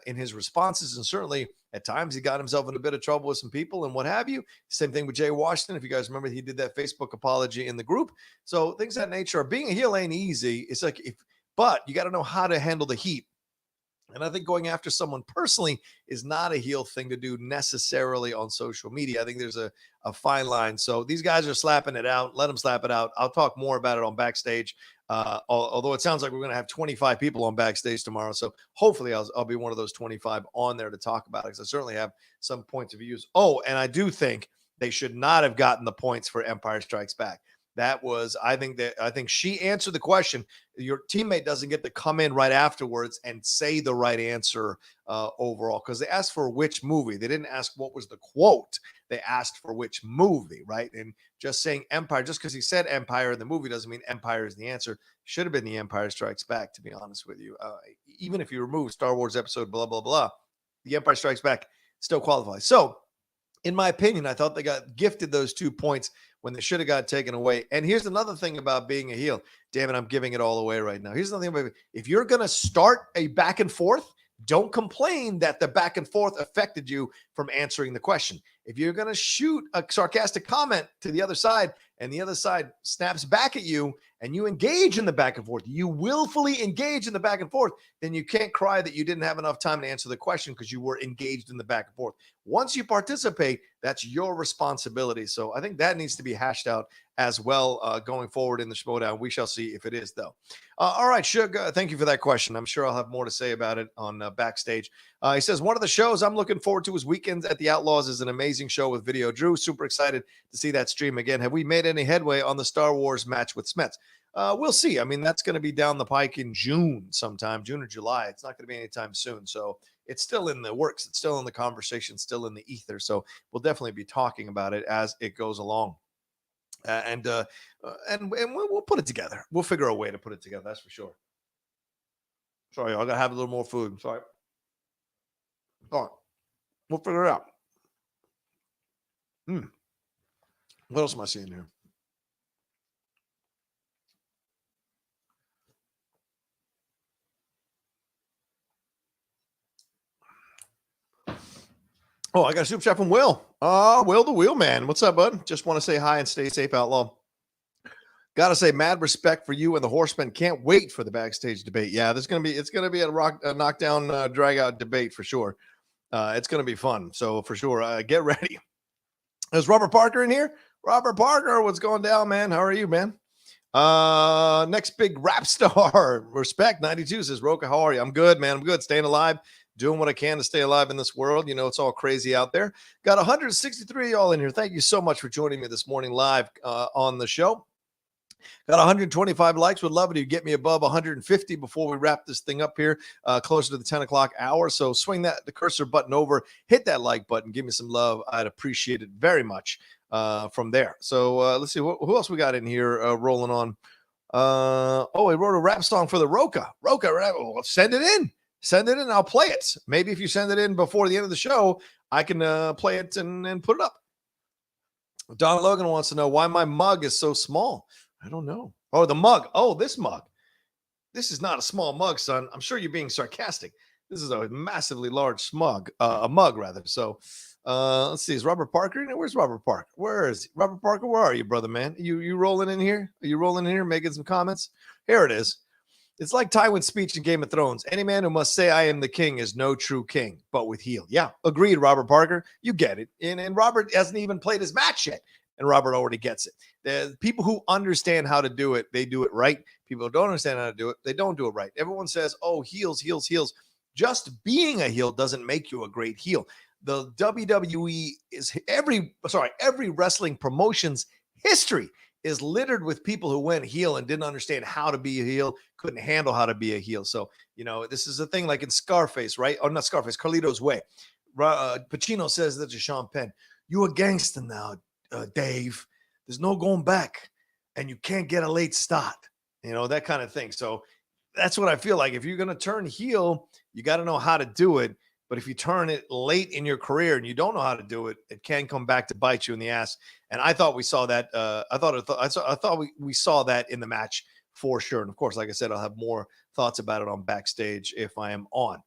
in his responses. And certainly at times he got himself in a bit of trouble with some people and what have you. Same thing with Jay Washington. If you guys remember, he did that Facebook apology in the group. So things of that nature. Being a heel ain't easy. It's like, but you got to know how to handle the heat. And I think going after someone personally is not a heel thing to do necessarily on social media. I think there's a fine line. So these guys are slapping it out. Let them slap it out. I'll talk more about it on Backstage. Although it sounds like we're going to have 25 people on Backstage tomorrow. So hopefully I'll be one of those 25 on there to talk about it, because I certainly have some points of views. Oh, and I do think they should not have gotten the points for Empire Strikes Back. I think she answered the question. Your teammate doesn't get to come in right afterwards and say the right answer overall, because they asked for which movie. They didn't ask what was the quote. They asked for which movie, right? And just saying Empire, just because he said Empire in the movie doesn't mean Empire is the answer. Should have been The Empire Strikes Back, to be honest with you. Even if you remove Star Wars episode blah, blah, blah, The Empire Strikes Back still qualifies. So in my opinion, I thought they got gifted those 2 points when they should have got taken away. And here's another thing about being a heel. Damn it, I'm giving it all away right now. Here's another thing about it. If you're going to start a back and forth, don't complain that the back and forth affected you from answering the question. If you're going to shoot a sarcastic comment to the other side and the other side snaps back at you and you engage in the back and forth, you willfully engage in the back and forth, then you can't cry that you didn't have enough time to answer the question because you were engaged in the back and forth. Once you participate, that's your responsibility. So I think that needs to be hashed out as well going forward in the Schmoedown. We shall see if it is, though. All right, Shug, thank you for that question. I'm sure I'll have more to say about it on Backstage. He says, one of the shows I'm looking forward to is Weekends at the Outlaws is an amazing show with Video Drew. Super excited to see that stream again. Have we made any headway on the Star Wars match with Smets? We'll see. I mean, that's going to be down the pike in June sometime, June or July. It's not going to be anytime soon. So it's still in the works. It's still in the conversation, still in the ether. So we'll definitely be talking about it as it goes along. And we'll put it together. We'll figure a way to put it together. That's for sure. Sorry, I got to have a little more food. Sorry. All right. We'll figure it out. What else am I seeing here? Oh, I got a super chat from Will. Will the Wheelman. What's up, bud? Just want to say hi and stay safe, Outlaw. Got to say, mad respect for you and the Horsemen. Can't wait for the Backstage debate. Yeah, it's gonna be a knockdown, drag out debate for sure. It's gonna be fun. So for sure, get ready. Is Robert Parker in here? Robert Parker, what's going down, man? How are you, man? Next big rap star. Respect 92 says, Rocha, how are you? I'm good, man. I'm good. Staying alive. Doing what I can to stay alive in this world. You know, it's all crazy out there. Got 163 y'all in here. Thank you so much for joining me this morning live on the show. Got 125 likes. Would love it if you get me above 150 before we wrap this thing up here, closer to the 10 o'clock hour. So swing the cursor button over, hit that like button, give me some love. I'd appreciate it very much from there. So let's see who else we got in here rolling on. We wrote a rap song for the Rocha. Send it in. Send it in. I'll play it. Maybe if you send it in before the end of the show, I can play it and put it up. Don Logan wants to know why my mug is so small. I don't know. Oh, the mug. Oh, this mug. This is not a small mug, son. I'm sure you're being sarcastic. This is a massively large mug, a mug rather. So let's see. Is Robert Parker? Where's Robert Parker? Where is he? Robert Parker? Where are you, brother, man? You rolling in here? Are you rolling in here making some comments? Here it is. It's like Tywin's speech in Game of Thrones. Any man who must say I am the king is no true king, but with heel. Yeah, agreed, Robert Parker. You get it. And Robert hasn't even played his match yet, and Robert already gets it. The people who understand how to do it, they do it right. People who don't understand how to do it, they don't do it right. Everyone says, oh, heels, heels, heels. Just being a heel doesn't make you a great heel. The WWE is every wrestling promotion's history is littered with people who went heel and didn't understand how to be a heel, couldn't handle how to be a heel. So, this is a thing like in Scarface, right? Or not Scarface, Carlito's Way. Pacino says that to Sean Penn, you a gangster now, Dave. There's no going back, and you can't get a late start. That kind of thing. So that's what I feel like. If you're going to turn heel, you got to know how to do it. But if you turn it late in your career and you don't know how to do it, it can come back to bite you in the ass. And I thought we saw that. I thought we saw that in the match for sure. And of course, like I said, I'll have more thoughts about it on Backstage if I am on.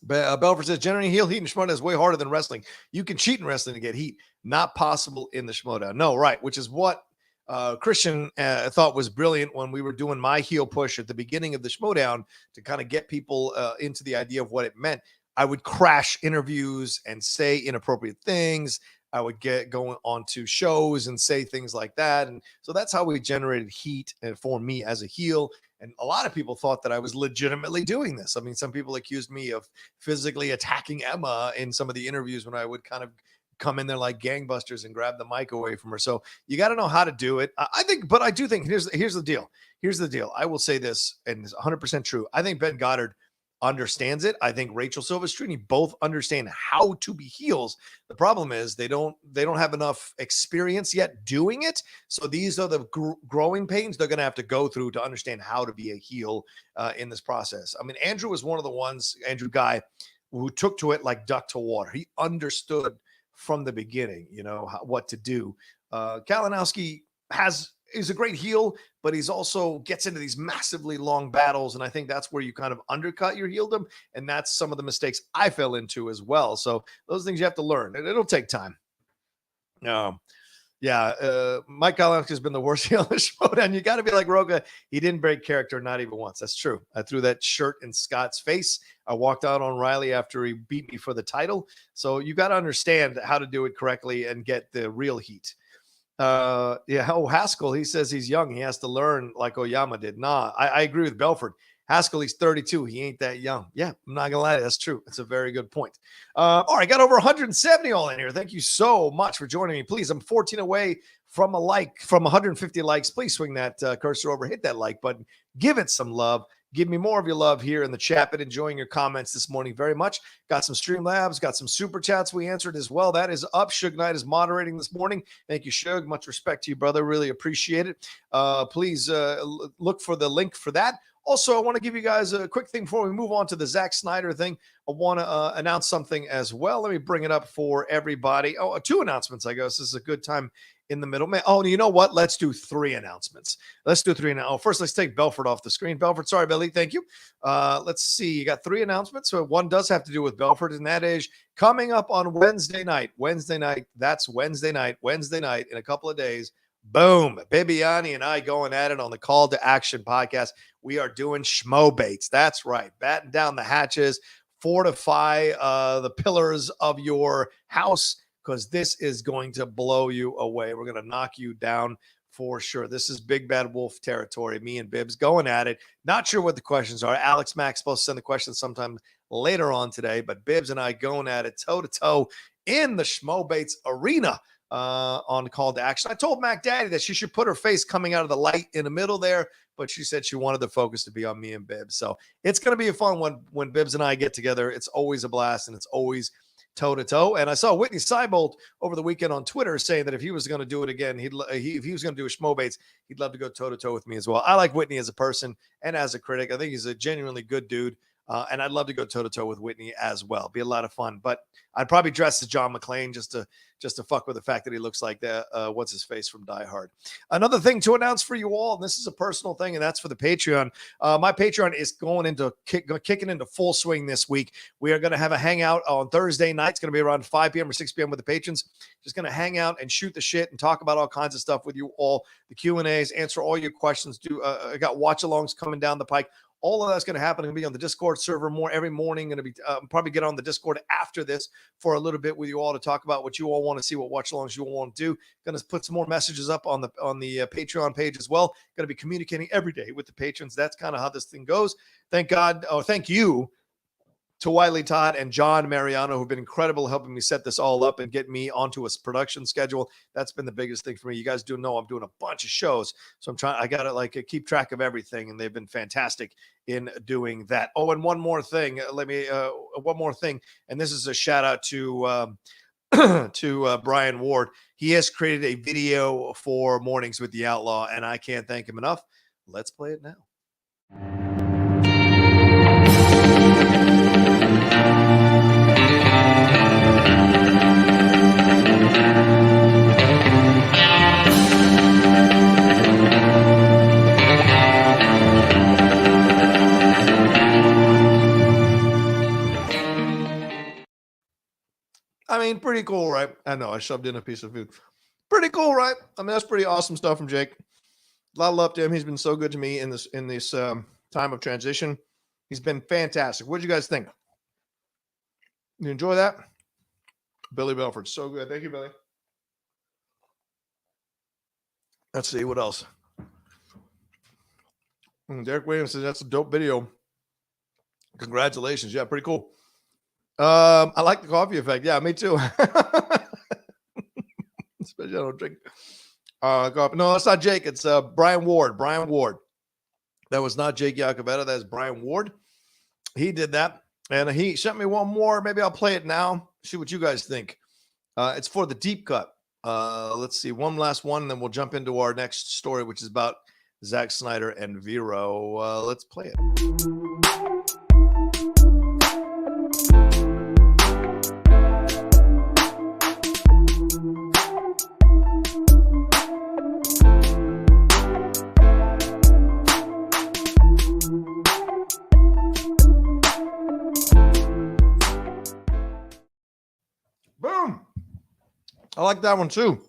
Belford says, generating heel heat in Schmoedown is way harder than wrestling. You can cheat in wrestling to get heat. Not possible in the Schmoedown. No, right. Which is what Christian thought was brilliant when we were doing my heel push at the beginning of the Schmoedown to kind of get people into the idea of what it meant. I would crash interviews and say inappropriate things. I would get going onto shows and say things like that. And so that's how we generated heat for me as a heel. And a lot of people thought that I was legitimately doing this. I mean, some people accused me of physically attacking Emma in some of the interviews when I would kind of come in there like gangbusters and grab the mic away from her. So you got to know how to do it. I do think here's the deal. Here's the deal. I will say this, and it's 100% true. I think Ben Goddard understands it. I think Rachel Silvestrini both understand how to be heels. The problem is they don't have enough experience yet doing it. So these are the growing pains they're going to have to go through to understand how to be a heel in this process. I mean, Andrew was one of the ones, Andrew Guy, who took to it like duck to water. He understood from the beginning, what to do. Kalinowski is a great heel, but he's also gets into these massively long battles. And I think that's where you kind of undercut your heeldom. And that's some of the mistakes I fell into as well. So those things you have to learn. It'll take time. Mike Kalinowski has been the worst heel in the Schmoedown. You got to be like Rocha. He didn't break character, not even once. That's true. I threw that shirt in Scott's face. I walked out on Riley after he beat me for the title. So you got to understand how to do it correctly and get the real heat. Haskell, he says he's young. He has to learn like Oyama did. Nah, I agree with Belford. Haskell, he's 32. He ain't that young. Yeah, I'm not gonna lie. That's true. It's a very good point. All right, got over 170 all in here. Thank you so much for joining me. Please, I'm 14 away from 150 likes. Please swing that cursor over, hit that like button, give it some love. Give me more of your love here in the chat. Been enjoying your comments this morning very much. Got some Streamlabs, got some Super Chats we answered as well. That is up. Suge Knight is moderating this morning. Thank you, Suge. Much respect to you, brother. Really appreciate it. Please look for the link for that. Also, I want to give you guys a quick thing before we move on to the Zack Snyder thing. I want to announce something as well. Let me bring it up for everybody. Oh, 2 announcements, I guess. This is a good time in the middle. Oh, you know what? Let's do 3 announcements. Let's do 3 now. First, let's take Belford off the screen. Belford, sorry, Billy. Thank you. Let's see. You got 3 announcements. So one does have to do with Belford, and that is coming up on Wednesday night. That's Wednesday night in a couple of days. Boom. Bibiani and I going at it on the Call to Action podcast. We are doing Schmoebaits. That's right. Batten down the hatches, fortify the pillars of your house, because this is going to blow you away. We're going to knock you down for sure. This is Big Bad Wolf territory. Me and Bibbs going at it. Not sure what the questions are. Alex Mack's supposed to send the questions sometime later on today, but Bibbs and I going at it toe-to-toe in the Schmoebaits arena. on Call to Action. I told Mac Daddy that she should put her face coming out of the light in the middle there, but she said she wanted the focus to be on me and Bibbs. So it's going to be a fun one when Bibbs and I get together. It's always a blast, and it's always toe-to-toe. And I saw Whitney Seibold over the weekend on Twitter saying that if he was going to do it again, if he was going to do a Schmoebates, he'd love to go toe-to-toe with me as well. I like Whitney as a person and as a critic. I think he's a genuinely good dude. And I'd love to go toe-to-toe with Whitney as well. Be a lot of fun. But I'd probably dress as John McClane just to fuck with the fact that he looks like what's his face from Die Hard. Another thing to announce for you all, and this is a personal thing, and that's for the Patreon. My Patreon is going into kicking into full swing this week. We are going to have a hangout on Thursday night. It's going to be around 5 p.m. or 6 p.m. with the patrons. Just going to hang out and shoot the shit and talk about all kinds of stuff with you all. The Q&As, answer all your questions. I got watch-alongs coming down the pike. All of that's going to happen. Going to be on the Discord server every morning. Going to be probably get on the Discord after this for a little bit with you all to talk about what you all want to see, what watch-alongs you all want to do. Going to put some more messages up on the Patreon page as well. Going to be communicating every day with the patrons. That's kind of how this thing goes. Thank God. Oh, thank you to Wiley Todd and John Mariano, who've been incredible helping me set this all up and get me onto a production schedule. That's been the biggest thing for me. You guys do know I'm doing a bunch of shows, so I got to keep track of everything, and they've been fantastic in doing that. Oh, and one more thing. And this is a shout out to Brian Ward. He has created a video for Mornings with the Outlaw, and I can't thank him enough. Let's play it now. I mean, pretty cool, right? I know I shoved in a piece of food. Pretty cool, right? I mean, that's pretty awesome stuff from Jake. A lot of love to him. He's been so good to me in this time of transition. He's been fantastic. What did you guys think? You enjoy that? Billy Belford, so good. Thank you, Billy. Let's see what else. Derek Williams says that's a dope video. Congratulations. Yeah, pretty cool. I like the coffee effect. Yeah, me too. Especially I don't drink coffee. No, that's not Jake. It's Brian Ward. Brian Ward. That was not Jake Iacovetta. That's Brian Ward. He did that. And he sent me one more. Maybe I'll play it now. See what you guys think. It's for the deep cut. Let's see. One last one, and then we'll jump into our next story, which is about Zack Snyder and VERO. Let's play it. Boom. I like that one too.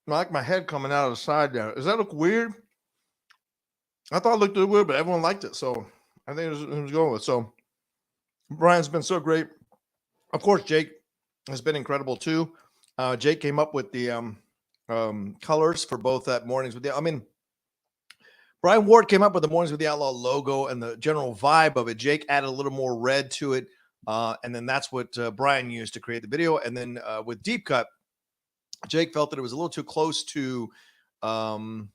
I like my head coming out of the side there. Does that look weird? I thought it looked weird, but everyone liked it. So I think it was going with. So Brian's been so great. Of course, Jake has been incredible too. Jake came up with the colors for both that Mornings with the. I mean, Brian Ward came up with the Mornings with the Outlaw logo and the general vibe of it. Jake added a little more red to it. And then that's what Brian used to create the video. And then with Deep Cut, Jake felt that it was a little too close to Game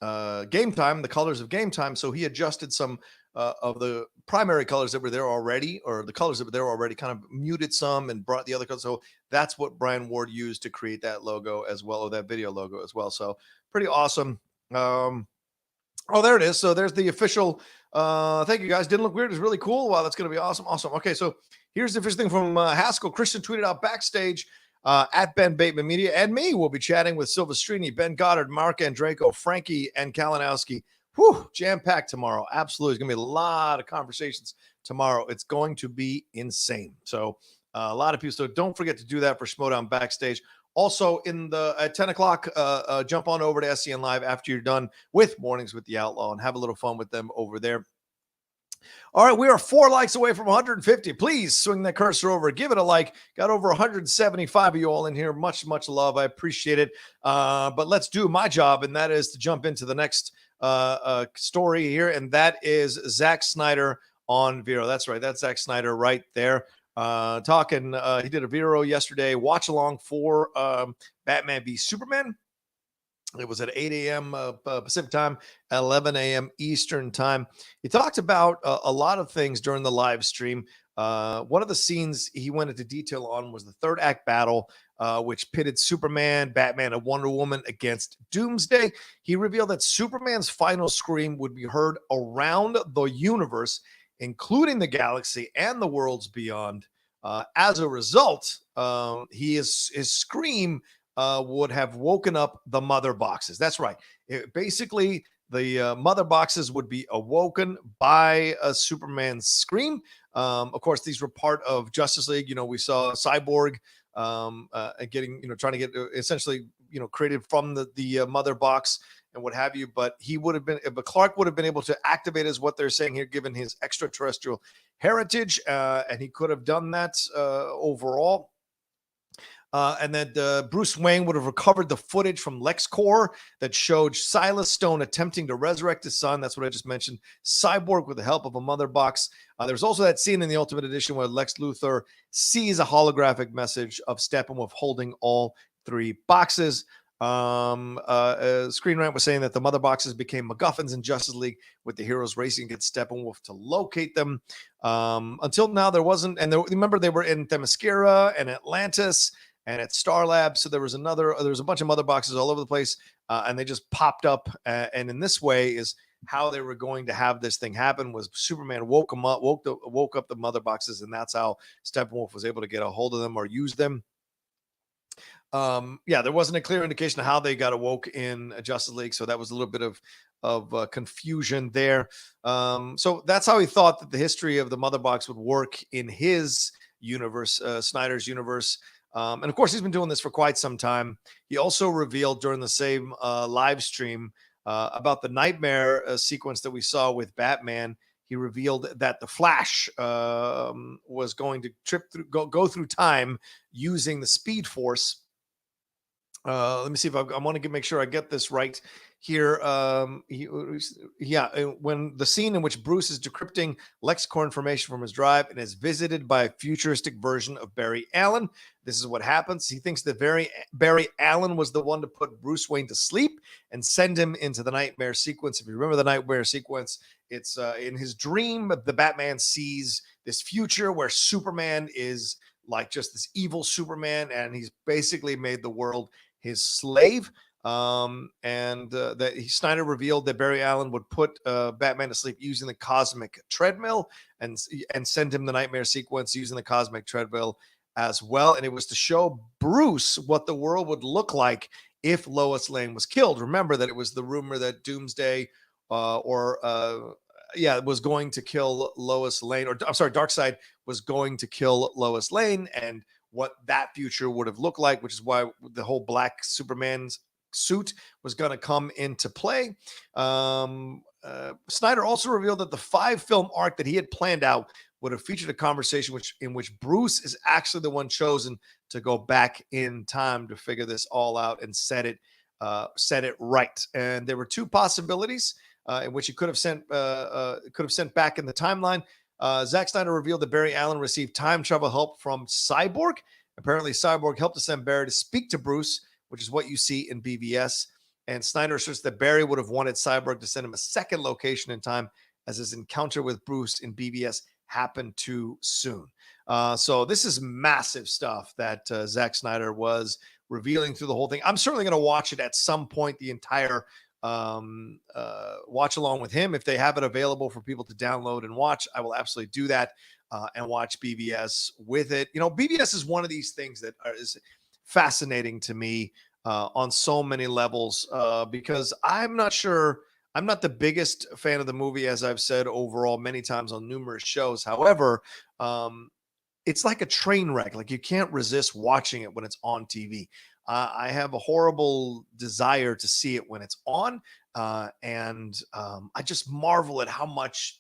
Time, the colors of Game Time. So he adjusted some of the primary colors that were there already, or the colors that were there already, kind of muted some and brought the other colors. So that's what Brian Ward used to create that logo as well, or that video logo as well. So pretty awesome. Oh, there it is. So there's the official. Thank you guys. Didn't look weird. It's really cool. Wow, that's going to be awesome. Awesome. Okay, so here's the first thing from Haskell. Christian tweeted out backstage at Ben Bateman Media, and me will be chatting with Silvestrini, Ben Goddard, Mark Andreyko, Frankie, and Kalinowski. Whew, jam-packed tomorrow. Absolutely. It's going to be a lot of conversations tomorrow. It's going to be insane. So a lot of people. So don't forget to do that for Schmoedown backstage. Also, at 10 o'clock, jump on over to SCN Live after you're done with Mornings with the Outlaw and have a little fun with them over there. All right, we are 4 likes away from 150. Please swing that cursor over. Give it a like. Got over 175 of you all in here. Much, much love. I appreciate it. But let's do my job, and that is to jump into the next story here, and that is Zack Snyder on VERO. That's right. That's Zack Snyder right there. talking. He did a VERO yesterday, watch along for Batman v Superman. It was at 8 a.m. Pacific time, 11 a.m. Eastern time. He talked about a lot of things during the live stream. One of the scenes he went into detail on was the third act battle, which pitted Superman, Batman, and Wonder Woman against Doomsday. He revealed that Superman's final scream would be heard around the universe, including the galaxy and the worlds beyond. As a result, his scream would have woken up the mother boxes. That's right. Basically, the mother boxes would be awoken by a Superman's scream. Of course, these were part of Justice League. We saw Cyborg getting, trying to get essentially, created from the mother box and what have you. But but Clark would have been able to activate, is what they're saying here, given his extraterrestrial heritage, and he could have done that overall. And then Bruce Wayne would have recovered the footage from LexCorp that showed Silas Stone attempting to resurrect his son. That's what I just mentioned. Cyborg with the help of a mother box. There's also that scene in the Ultimate Edition where Lex Luthor sees a holographic message of Steppenwolf holding all three boxes. Screen Rant was saying that the mother boxes became MacGuffins in Justice League, with the heroes racing against Steppenwolf to locate them. Until now, there wasn't, and remember they were in Themyscira and Atlantis and at Star Labs. So there was a bunch of mother boxes all over the place, and they just popped up. And in this way is how they were going to have this thing happen, was Superman woke up the mother boxes, and that's how Steppenwolf was able to get a hold of them or use them. There wasn't a clear indication of how they got awoke in Justice League, so that was a little bit of confusion there. So that's how he thought that the history of the mother box would work in his universe, Snyder's universe. And of course, he's been doing this for quite some time. He also revealed during the same live stream about the nightmare sequence that we saw with Batman. He revealed that the Flash was going to go through time using the Speed Force. Let me see if I want to make sure I get this right here. When the scene in which Bruce is decrypting LexCorp information from his drive and is visited by a futuristic version of Barry Allen, this is what happens. He thinks that Barry Allen was the one to put Bruce Wayne to sleep and send him into the nightmare sequence. If you remember the nightmare sequence, it's in his dream, the Batman sees this future where Superman is like just this evil Superman, and he's basically made the world his slave. Snyder revealed that Barry Allen would put Batman to sleep using the cosmic treadmill and send him the nightmare sequence using the cosmic treadmill as well. And it was to show Bruce what the world would look like if Lois Lane was killed. Remember that it was the rumor that Doomsday was going to kill Lois Lane, or I'm sorry, Darkseid was going to kill Lois Lane, and what that future would have looked like, which is why the whole black Superman's suit was going to come into play. Snyder also revealed that the 5-film arc that he had planned out would have featured a conversation in which Bruce is actually the one chosen to go back in time to figure this all out and set it right. And there were two possibilities in which he could have sent back in the timeline. Zack Snyder revealed that Barry Allen received time travel help from Cyborg. Apparently, Cyborg helped to send Barry to speak to Bruce, which is what you see in BvS. And Snyder asserts that Barry would have wanted Cyborg to send him a second location in time, as his encounter with Bruce in BvS happened too soon. So this is massive stuff that Zack Snyder was revealing through the whole thing. I'm certainly going to watch it at some point, the entire watch along with him. If they have it available for people to download and watch, I will absolutely do that and watch BvS with it. BvS is one of these things that is fascinating to me on so many levels because I'm not the biggest fan of the movie, as I've said overall many times on numerous shows. However, it's like a train wreck. Like, you can't resist watching it when it's on TV. I have a horrible desire to see it when it's on, and I just marvel at how much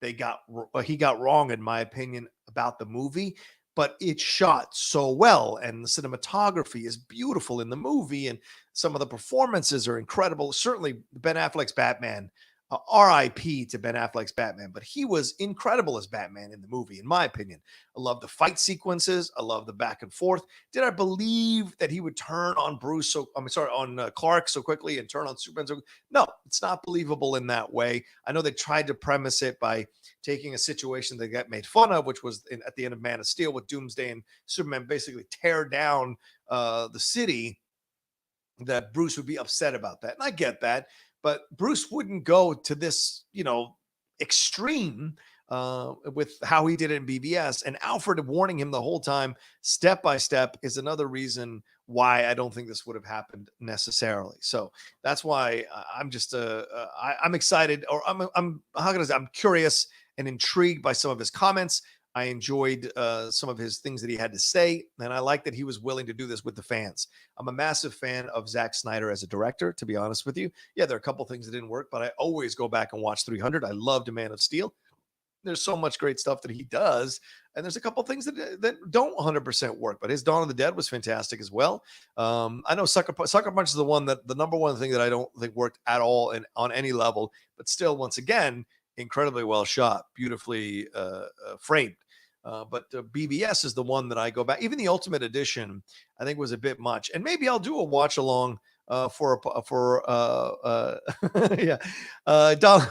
he got wrong, in my opinion, about the movie. But it's shot so well, and the cinematography is beautiful in the movie, and some of the performances are incredible. Certainly, Ben Affleck's Batman RIP to Ben Affleck's Batman, but he was incredible as Batman in the movie, in my opinion. I love the fight sequences. I love the back and forth. Did I believe that he would turn on Clark so quickly and turn on Superman so quickly? No, it's not believable in that way. I know they tried to premise it by taking a situation that got made fun of, which was at the end of Man of Steel with Doomsday and Superman basically tear down the city, that Bruce would be upset about that. And I get that, but Bruce wouldn't go to this, extreme with how he did it in BvS. And Alfred warning him the whole time, step by step, is another reason why I don't think this would have happened necessarily. So that's why I'm just I'm excited, or I'm curious and intrigued by some of his comments. I enjoyed some of his things that he had to say, and I like that he was willing to do this with the fans. I'm a massive fan of Zack Snyder as a director, to be honest with you. Yeah, there are a couple things that didn't work, but I always go back and watch 300. I loved Man of Steel. There's so much great stuff that he does, and there's a couple things that don't 100% work, but his Dawn of the Dead was fantastic as well. I know Sucker Punch is the number one thing that I don't think worked at all and on any level, but still, once again, incredibly well shot, beautifully framed. But BvS is the one that I go back. Even the Ultimate Edition, I think, was a bit much. And maybe I'll do a watch along yeah. Don,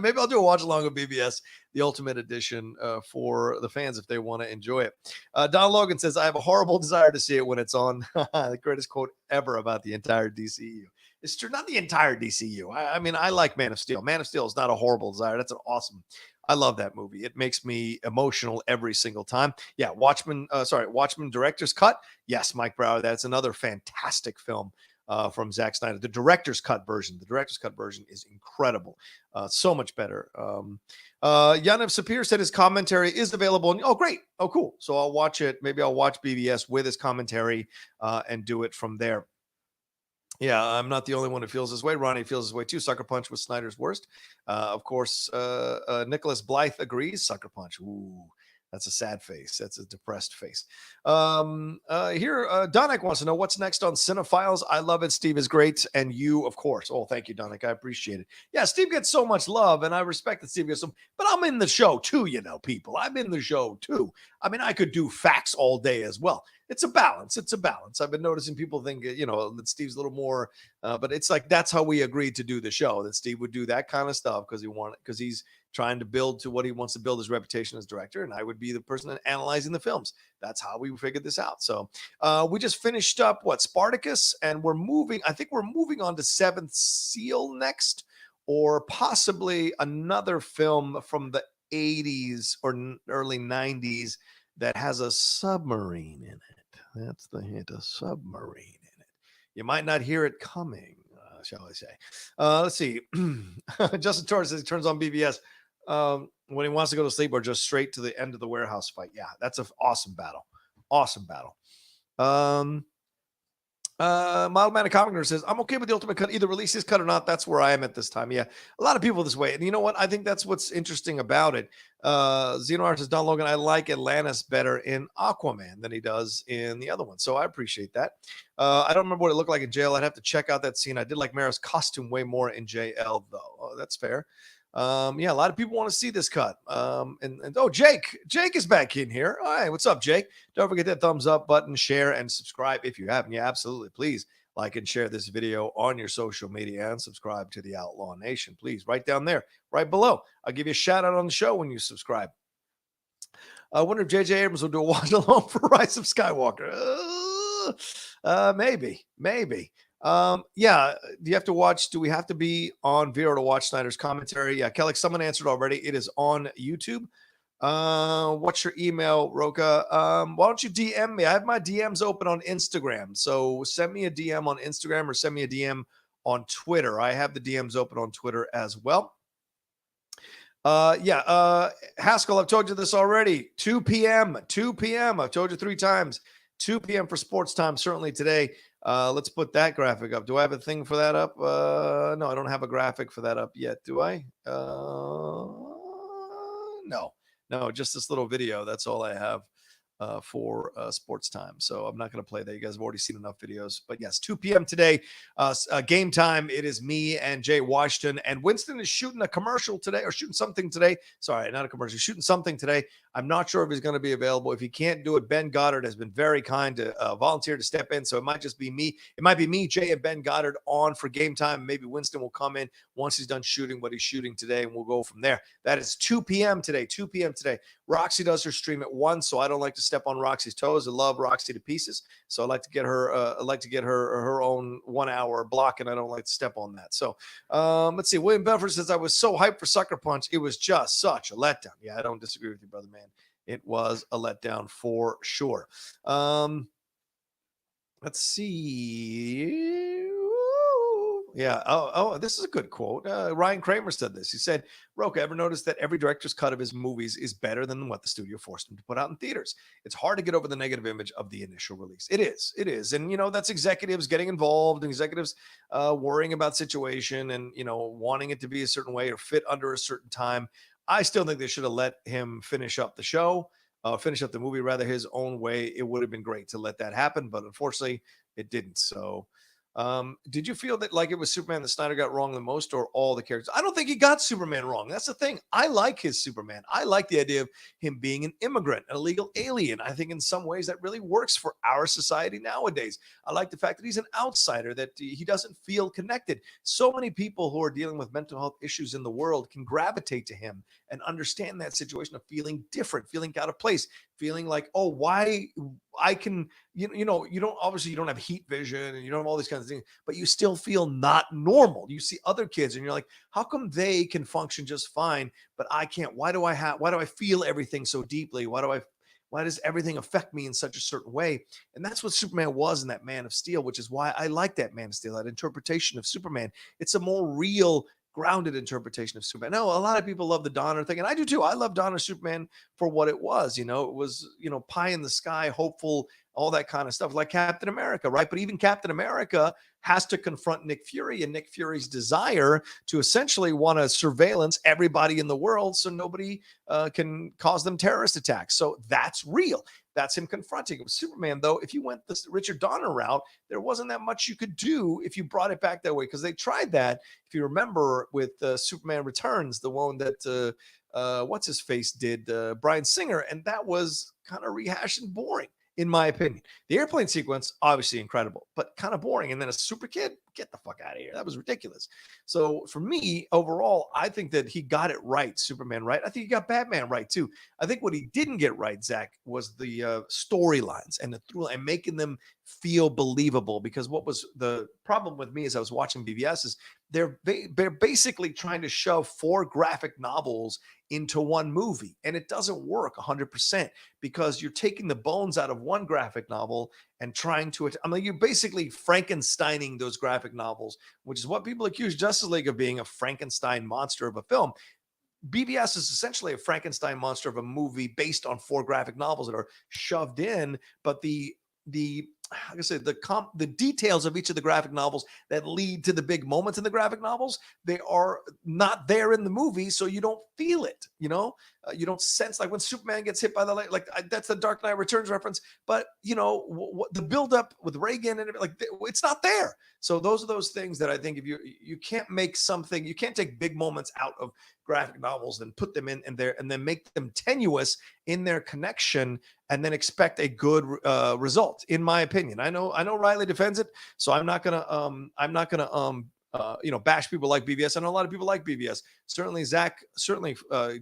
maybe I'll do a watch along with BvS, the Ultimate Edition, for the fans if they want to enjoy it. Don Logan says, I have a horrible desire to see it when it's on. The greatest quote ever about the entire DCEU. It's true, not the entire DCU. I mean, I like Man of Steel. Man of Steel is not a horrible desire. That's an awesome. I love that movie. It makes me emotional every single time. Yeah, Watchmen director's cut. Yes, Mike Brower. That's another fantastic film from Zack Snyder. The director's cut version. The director's cut version is incredible. So much better. Yaniv Sapir said his commentary is available. Oh, great. Oh, cool. So I'll watch it. Maybe I'll watch BvS with his commentary and do it from there. Yeah, I'm not the only one who feels this way. Ronnie feels this way too. Sucker Punch was Snyder's worst. Of course, Nicholas Blythe agrees. Sucker Punch. Ooh, that's a sad face. That's a depressed face. Donik wants to know what's next on Cinephiles. I love it. Steve is great. And you, of course. Oh, thank you, Donik. I appreciate it. Yeah, Steve gets so much love, and I respect that Steve gets some, but I'm in the show too, people. I'm in the show too. I mean, I could do facts all day as well. It's a balance. It's a balance. I've been noticing people think, that Steve's a little more, but it's like, that's how we agreed to do the show, that Steve would do that kind of stuff because he's trying to build to what he wants to build his reputation as director. And I would be the person analyzing the films. That's how we figured this out. So we just finished up Spartacus, and I think we're moving on to Seventh Seal next, or possibly another film from the 80s or early 90s that has a submarine in it. That's the hint, a submarine in it. You might not hear it coming, shall I say. Let's see. Justin Torres says he turns on BvS when he wants to go to sleep, or just straight to the end of the warehouse fight. Yeah, that's an awesome battle. Awesome battle. Mild Man of Comic says, I'm okay with the Ultimate Cut, either release his cut or not. That's where I am at this time. Yeah, a lot of people this way. And you know what? I think that's what's interesting about it. Xenomar says, Don Logan, I like Atlantis better in Aquaman than he does in the other one. So I appreciate that. I don't remember what it looked like in jail. I'd have to check out that scene. I did like Mara's costume way more in JL, though. Oh, that's fair. Yeah, a lot of people want to see this cut. Jake is back in here. All right, what's up, Jake? Don't forget that thumbs up button, share, and subscribe if you haven't. Yeah, absolutely. Please like and share this video on your social media and subscribe to the Outlaw Nation. Please, right down there, right below. I'll give you a shout out on the show when you subscribe. I wonder if J.J. Abrams will do a watch along for Rise of Skywalker. Maybe. Yeah, do we have to be on VERO to watch Snyder's commentary? Yeah, Kelly, someone answered already. It is on YouTube. What's your email, Rocha? Why don't you DM me? I have my DMs open on Instagram, so send me a DM on Instagram or send me a DM on Twitter. I have the DMs open on Twitter as well. Haskell, I've told you this already. 2 p.m. I've told you 3 times. 2 p.m. for sports time, certainly today. Let's put that graphic up. Do I have a thing for that up? No, I don't have a graphic for that up yet. Do I? No, just this little video. That's all I have for sports time. So I'm not going to play that. You guys have already seen enough videos. But yes, 2 p.m. today, game time. It is me and Jay Washington. And Winston is shooting a commercial today, or shooting something today. Sorry, not a commercial. Shooting something today. I'm not sure if he's going to be available. If he can't do it, Ben Goddard has been very kind to volunteer to step in. So it might just be me. It might be me, Jay, and Ben Goddard on for game time. Maybe Winston will come in once he's done shooting what he's shooting today, and we'll go from there. That is 2 p.m. today. 2 p.m. today. Roxy does her stream at 1, so I don't like to step on Roxy's toes. I love Roxy to pieces, so I like to get her. Her own 1 hour block, and I don't like to step on that. So let's see. William Bedford says, I was so hyped for Sucker Punch. It was just such a letdown. Yeah, I don't disagree with you, brother man. It was a letdown for sure. Let's see. Yeah. Oh, this is a good quote. Ryan Kramer said this. He said, Rocha, ever noticed that every director's cut of his movies is better than what the studio forced him to put out in theaters? It's hard to get over the negative image of the initial release. It is. It is. And, that's executives getting involved, and executives worrying about situation and, wanting it to be a certain way or fit under a certain time. I still think they should have let him finish up the show, finish up the movie, rather, his own way. It would have been great to let that happen, but unfortunately it didn't. So did you feel that like it was Superman that Snyder got wrong the most, or all the characters? I don't think he got Superman wrong. That's the thing. I like his Superman. I like the idea of him being an immigrant, an illegal alien. I think in some ways that really works for our society nowadays. I like the fact that he's an outsider, that he doesn't feel connected. So many people who are dealing with mental health issues in the world can gravitate to him and understand that situation of feeling different, feeling out of place, feeling like, oh, why I can, you don't have heat vision and you don't have all these kinds of things, but you still feel not normal. You see other kids and you're like, how come they can function just fine, but I can't? Why do I feel everything so deeply? Why does everything affect me in such a certain way? And that's what Superman was in that Man of Steel, which is why I like that Man of Steel, that interpretation of Superman. It's a more real, grounded interpretation of Superman. No, a lot of people love the Donner thing, and I do too. I love Donner Superman for what it was. It was, pie in the sky, hopeful, all that kind of stuff, like Captain America, right? But even Captain America has to confront Nick Fury and Nick Fury's desire to essentially want to surveillance everybody in the world so nobody can cause them terrorist attacks. So that's real. That's him confronting. With Superman, though, if you went the Richard Donner route, there wasn't that much you could do if you brought it back that way, because they tried that, if you remember, with Superman Returns, the one that what's his face did, Bryan Singer, and that was kind of rehashed and boring, in my opinion. The airplane sequence, obviously incredible, but kind of boring. And then a super kid, get the fuck out of here. That was ridiculous. So for me, overall, I think that he got it right, Superman right. I think he got Batman right too. I think what he didn't get right, Zach, was the storylines and the through and making them feel believable. Because what was the problem with me as I was watching BvS is they're basically trying to shove 4 graphic novels into one movie, and it doesn't work 100%, because you're taking the bones out of one graphic novel and trying to, you're basically Frankensteining those graphic novels, which is what people accuse Justice League of being, a Frankenstein monster of a film. BvS is essentially a Frankenstein monster of a movie based on 4 graphic novels that are shoved in, but like I said, the details of each of the graphic novels that lead to the big moments in the graphic novels, they are not there in the movie, so you don't feel it. You don't sense, like when Superman gets hit by the light, that's the Dark Knight Returns reference. But the buildup with Reagan and it's not there. So those are those things that I think if you can't make something, you can't take big moments out of graphic novels and put them in there and then make them tenuous in their connection and then expect a good result, in my opinion. I know Riley defends it, so I'm not gonna bash people like BvS. I know a lot of people like BvS. Certainly Zach,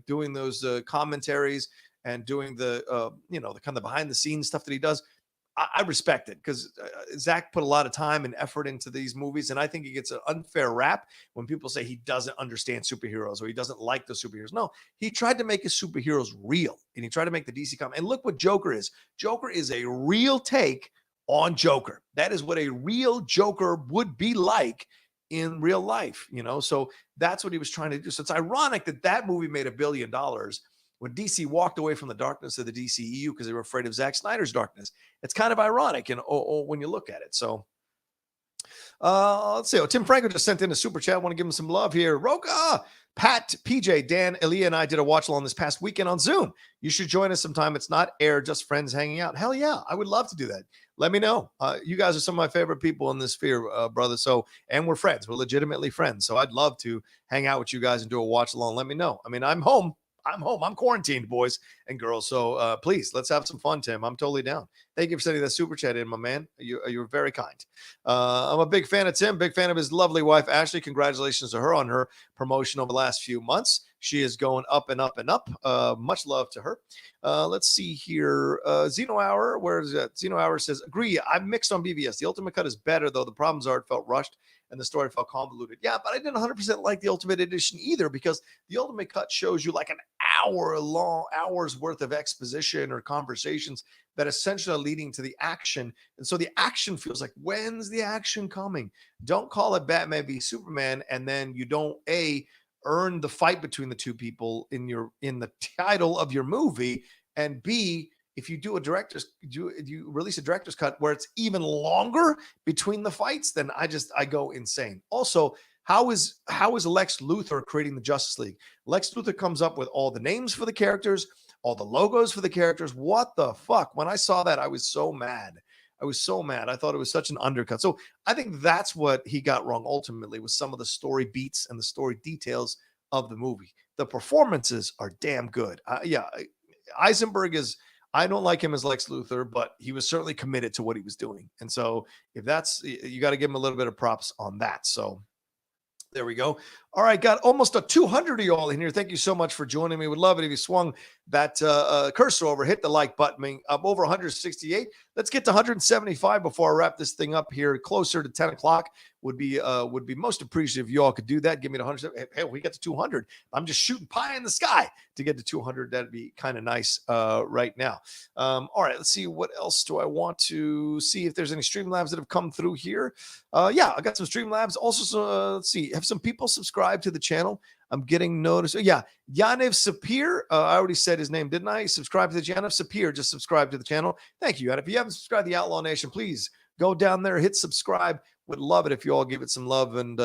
doing those commentaries and doing the the kind of behind the scenes stuff that he does. I respect it, because Zach put a lot of time and effort into these movies, and I think he gets an unfair rap when people say he doesn't understand superheroes or he doesn't like the superheroes. No, he tried to make his superheroes real, and he tried to make the DC comic. And look what Joker is. Joker is a real take on Joker. That is what a real Joker would be like in real life, So that's what he was trying to do. So it's ironic that movie made $1 billion when DC walked away from the darkness of the DCEU because they were afraid of Zack Snyder's darkness. It's kind of ironic, when you look at it. So Let's see. Oh, Tim Franco just sent in a super chat. I want to give him some love here. Rocha, Pat, PJ, Dan, Elia, and I did a watch along this past weekend on Zoom. You should join us sometime. It's not air, just friends hanging out. Hell yeah, I would love to do that. Let me know. You guys are some of my favorite people in this sphere, brother. So, and we're friends. We're legitimately friends. So I'd love to hang out with you guys and do a watch along. Let me know. I mean, I'm home. I'm quarantined, boys and girls. So please, let's have some fun, Tim. I'm totally down. Thank you for sending that super chat in, my man. You're very kind. I'm a big fan of Tim, big fan of his lovely wife, Ashley. Congratulations to her on her promotion over the last few months. She is going up and up and up. Much love to her. Let's see here. Zeno Hour, where is that? Zeno Hour says, agree. I'm mixed on BvS. The Ultimate Cut is better, though. The problems are it felt rushed and the story felt convoluted. Yeah, but I didn't 100% like the Ultimate Edition either, because the Ultimate Cut shows you like an hours worth of exposition or conversations that essentially are leading to the action. And so the action feels like, when's the action coming? Don't call it Batman v Superman, and then you don't earn the fight between the two people in the title of your movie, and B, if you do you release a director's cut where it's even longer between the fights, then I go insane. Also, how is Lex Luthor creating the Justice League? Lex Luthor comes up with all the names for the characters, all the logos for the characters. What the fuck? When I saw that, I was so mad. I thought it was such an undercut. So I think that's what he got wrong ultimately, was some of the story beats and the story details of the movie. The performances are damn good. Eisenberg is, I don't like him as Lex Luthor, but he was certainly committed to what he was doing. And so if that's, you got to give him a little bit of props on that. So there we go. All right, got almost a 200 of y'all in here. Thank you so much for joining me. Would love it if you swung that cursor over, hit the like button. I'm over 168. Let's get to 175 before I wrap this thing up here. Closer to 10 o'clock would be most appreciative if y'all could do that. Give me the 100. Hey, we got to 200. I'm just shooting pie in the sky to get to 200. That'd be kind of nice right now. All right, let's see. What else do I want to see if there's any Streamlabs that have come through here? Yeah, I got some Streamlabs. Also, let's see. Have some people subscribed to the channel? I'm getting noticed. Yeah, Yaniv Sapir. I already said his name, didn't I? Subscribe to the channel. Sapir, just subscribe to the channel. Thank you. And if you haven't subscribed to the Outlaw Nation, please go down there, hit subscribe. Would love it if you all give it some love and,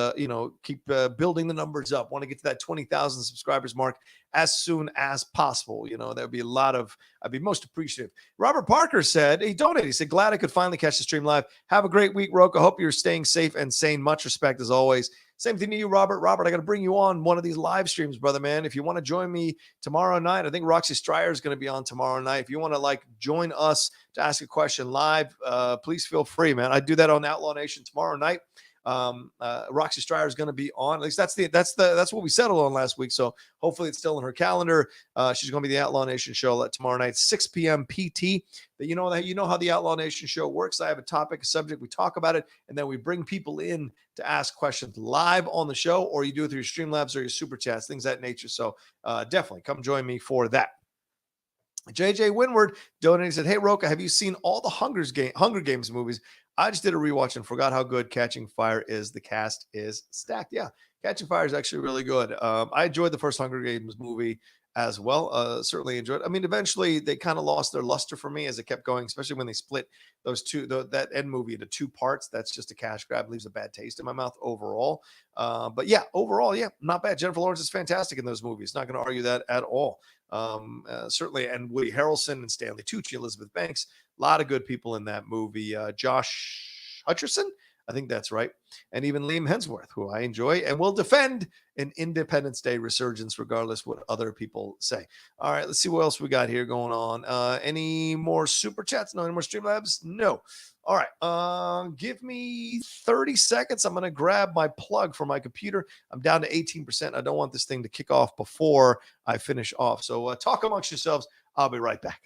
keep building the numbers up. Want to get to that 20,000 subscribers mark as soon as possible. That would be I'd be most appreciative. Robert Parker said, he donated. He said, glad I could finally catch the stream live. Have a great week, Rocha. Hope you're staying safe and sane. Much respect as always. Same thing to you, Robert. Robert, I got to bring you on one of these live streams, brother, man. If you want to join me tomorrow night, I think Roxy Stryer is going to be on tomorrow night. If you want to join us to ask a question live, please feel free, man. I do that on Outlaw Nation tomorrow night. Roxy Stryer is going to be on. At least that's what we settled on last week. So hopefully it's still in her calendar. She's going to be the Outlaw Nation show tomorrow night, 6 p.m. PT. But you know how the Outlaw Nation show works. I have a topic, a subject, we talk about it, and then we bring people in to ask questions live on the show, or you do it through your Streamlabs or your Super Chats, things of that nature. So definitely come join me for that. JJ Winward donated, said, hey, Rocha, have you seen all the Hunger Games movies? I just did a rewatch and forgot how good Catching Fire is. The cast is stacked. Yeah, Catching Fire is actually really good. I enjoyed the first Hunger Games movie as well. Certainly enjoyed it. I mean, eventually they kind of lost their luster for me as it kept going, especially when they split those that end movie into two parts. That's just a cash grab, leaves a bad taste in my mouth overall. But yeah, overall, yeah, not bad. Jennifer Lawrence is fantastic in those movies. Not going to argue that at all. Certainly, and Woody Harrelson and Stanley Tucci, Elizabeth Banks, a lot of good people in that movie. Josh Hutcherson, I think that's right, and even Liam Hemsworth, who I enjoy and will defend an Independence Day resurgence, regardless what other people say. All right, let's see what else we got here going on. Any more super chats? No, any more Streamlabs? No. All right, give me 30 seconds. I'm going to grab my plug for my computer. I'm down to 18%. I don't want this thing to kick off before I finish off. So talk amongst yourselves. I'll be right back.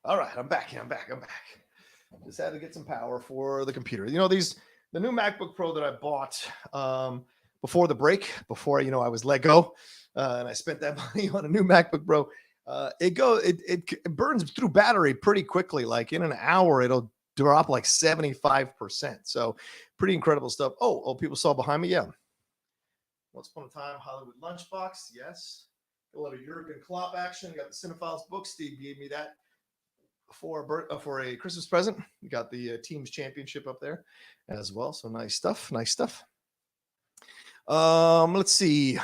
All right, I'm back. Just had to get some power for the computer. You know, the new MacBook Pro that I bought before the break, before, you know, I was let go, and I spent that money on a new MacBook Pro. It burns through battery pretty quickly. Like in an hour, it'll drop like 75%. So pretty incredible stuff. Oh, people saw behind me. Yeah. Once upon a time, Hollywood Lunchbox. Yes. A lot of Jurgen Klopp action. Got the Cinephiles book. Steve gave me that for a Christmas present. We got the team's championship up there as well. So nice stuff. Nice stuff. Let's see.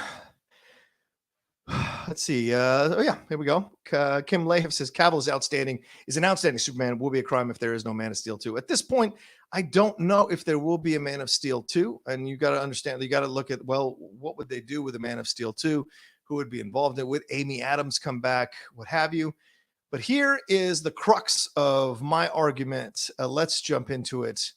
Oh yeah, here we go. Kim Lahef says Cavill is outstanding. Is an outstanding Superman. It will be a crime if there is no Man of Steel 2. At this point, I don't know if there will be a Man of Steel 2. And you got to understand, you got to look at, well, what would they do with a Man of Steel 2? Who would be involved in it? Would Amy Adams come back? What have you? But here is the crux of my argument. Let's jump into it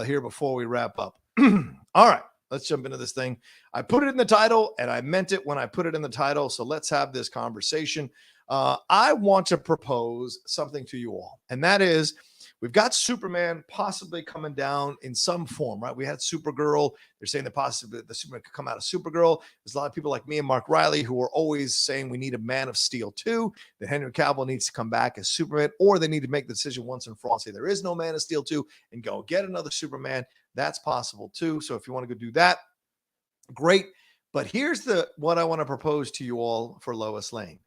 here before we wrap up. All right. Let's jump into this thing. I put it in the title, and I meant it when I put it in the title. So let's have this conversation. I want to propose something to you all, and that is we've got Superman possibly coming down in some form, right? We had Supergirl. They're saying that possibly the Superman could come out of Supergirl. There's a lot of people like me and Mark Riley who are always saying we need a Man of Steel 2, that Henry Cavill needs to come back as Superman, or they need to make the decision once and for all, say there is no Man of Steel 2 and go get another Superman. That's possible too. So if you want to go do that, great. But here's what I want to propose to you all for Lois Lane.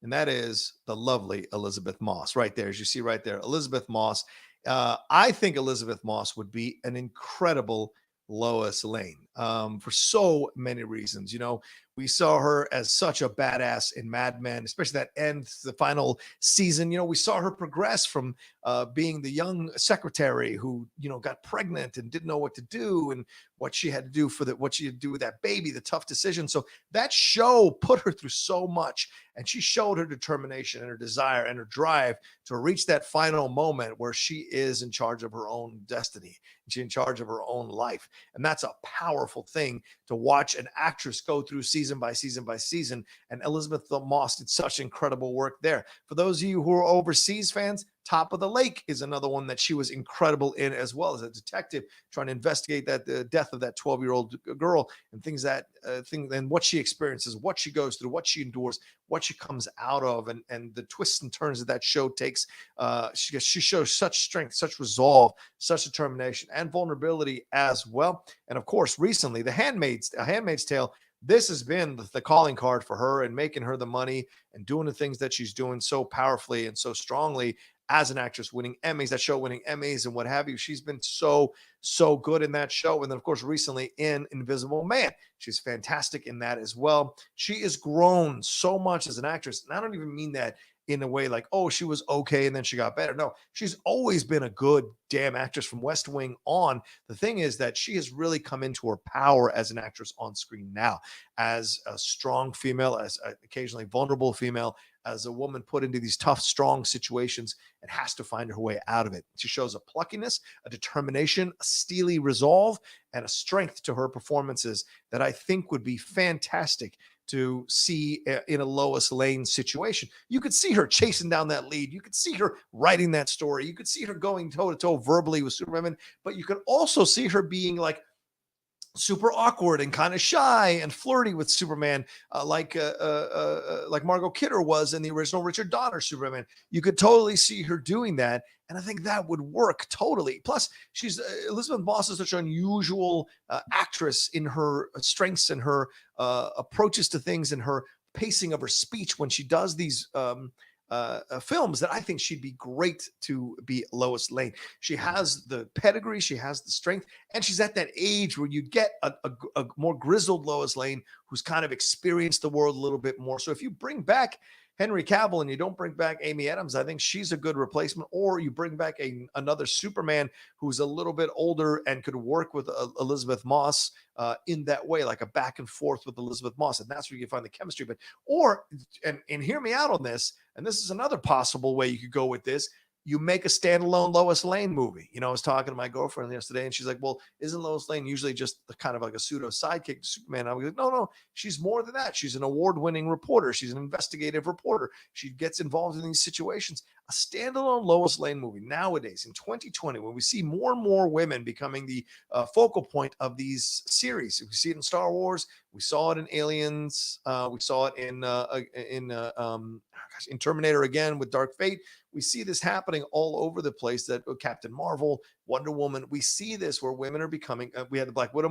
And that is the lovely Elisabeth Moss right there. As you see right there, Elisabeth Moss. I think Elisabeth Moss would be an incredible Lois Lane for so many reasons. You know, we saw her as such a badass in Mad Men, especially that end, the final season. You know, we saw her progress from being the young secretary who, you know, got pregnant and didn't know what to do and what she had to do what she had to do with that baby, the tough decision. So that show put her through so much, and she showed her determination and her desire and her drive to reach that final moment where she is in charge of her own destiny. She's in charge of her own life. And that's a powerful thing to watch an actress go through season by season by season. And Elisabeth Moss did such incredible work there. For those of you who are overseas fans, Top of the Lake is another one that she was incredible in, as well as a detective trying to investigate the death of that 12-year-old girl and things and what she experiences, what she goes through, what she endures, what she comes out of, and the twists and turns that show takes. She shows such strength, such resolve, such determination, and vulnerability as well. And of course, recently, A Handmaid's Tale. This has been the calling card for her and making her the money and doing the things that she's doing so powerfully and so strongly as an actress, winning Emmys and what have you. She's been so good in that show. And then, of course, recently in Invisible Man, she's fantastic in that as well. She has grown so much as an actress. And I don't even mean that in a way like, oh, she was okay and then she got better. No, she's always been a good damn actress from West Wing on. The thing is that she has really come into her power as an actress on screen now, as a strong female, as an occasionally vulnerable female, as a woman put into these tough, strong situations and has to find her way out of it. She shows a pluckiness, a determination, a steely resolve, and a strength to her performances that I think would be fantastic to see in a Lois Lane situation. You could see her chasing down that lead. You could see her writing that story. You could see her going toe-to-toe verbally with Superman, but you could also see her being like super awkward and kind of shy and flirty with Superman, like Margot Kidder was in the original Richard Donner Superman. You could totally see her doing that, and I think that would work totally. Plus, she's Elisabeth Moss is such an unusual actress in her strengths and her approaches to things and her pacing of her speech when she does these films, that I think she'd be great to be Lois Lane. She has the pedigree, she has the strength, and she's at that age where you get a more grizzled Lois Lane who's kind of experienced the world a little bit more. So if you bring back Henry Cavill and you don't bring back Amy Adams, I think she's a good replacement. Or you bring back another Superman who's a little bit older and could work with Elisabeth Moss in that way, like a back and forth with Elisabeth Moss. And that's where you can find the chemistry. But, and hear me out on this, and this is another possible way you could go with this. you make a standalone Lois Lane movie. I was talking to my girlfriend yesterday, and she's like, well, isn't Lois Lane usually just the kind of like a pseudo sidekick to Superman? I was like, no, she's more than that. She's an award-winning reporter. She's an investigative reporter. She gets involved in these situations. A standalone Lois Lane movie nowadays in 2020, when we see more and more women becoming the focal point of these series. We see it in Star Wars. We saw it in Aliens. We saw it in Terminator again with Dark Fate. We see this happening all over the place. That Captain Marvel, Wonder Woman. We see this where women are becoming. We had the Black Widow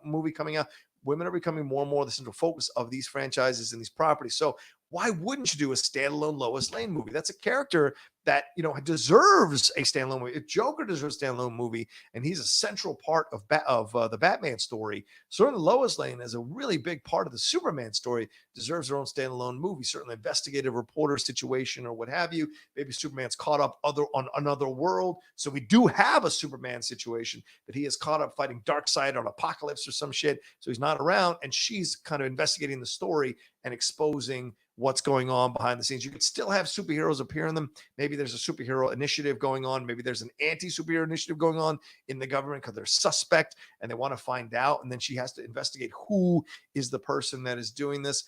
movie coming out. Women are becoming more and more the central focus of these franchises and these properties. So why wouldn't you do a standalone Lois Lane movie? That's a character that deserves a standalone movie. If Joker deserves a standalone movie, and he's a central part of the Batman story, certainly Lois Lane is a really big part of the Superman story. Deserves her own standalone movie. Certainly, investigative reporter situation or what have you. Maybe Superman's caught up on another world, so we do have a Superman situation that he is caught up fighting Darkseid on Apocalypse or some shit. So he's not around, and she's kind of investigating the story and exposing what's going on behind the scenes. You could still have superheroes appear in them. Maybe there's a superhero initiative going on. Maybe there's an anti-superhero initiative going on in the government because they're suspect and they want to find out. And then she has to investigate who is the person that is doing this.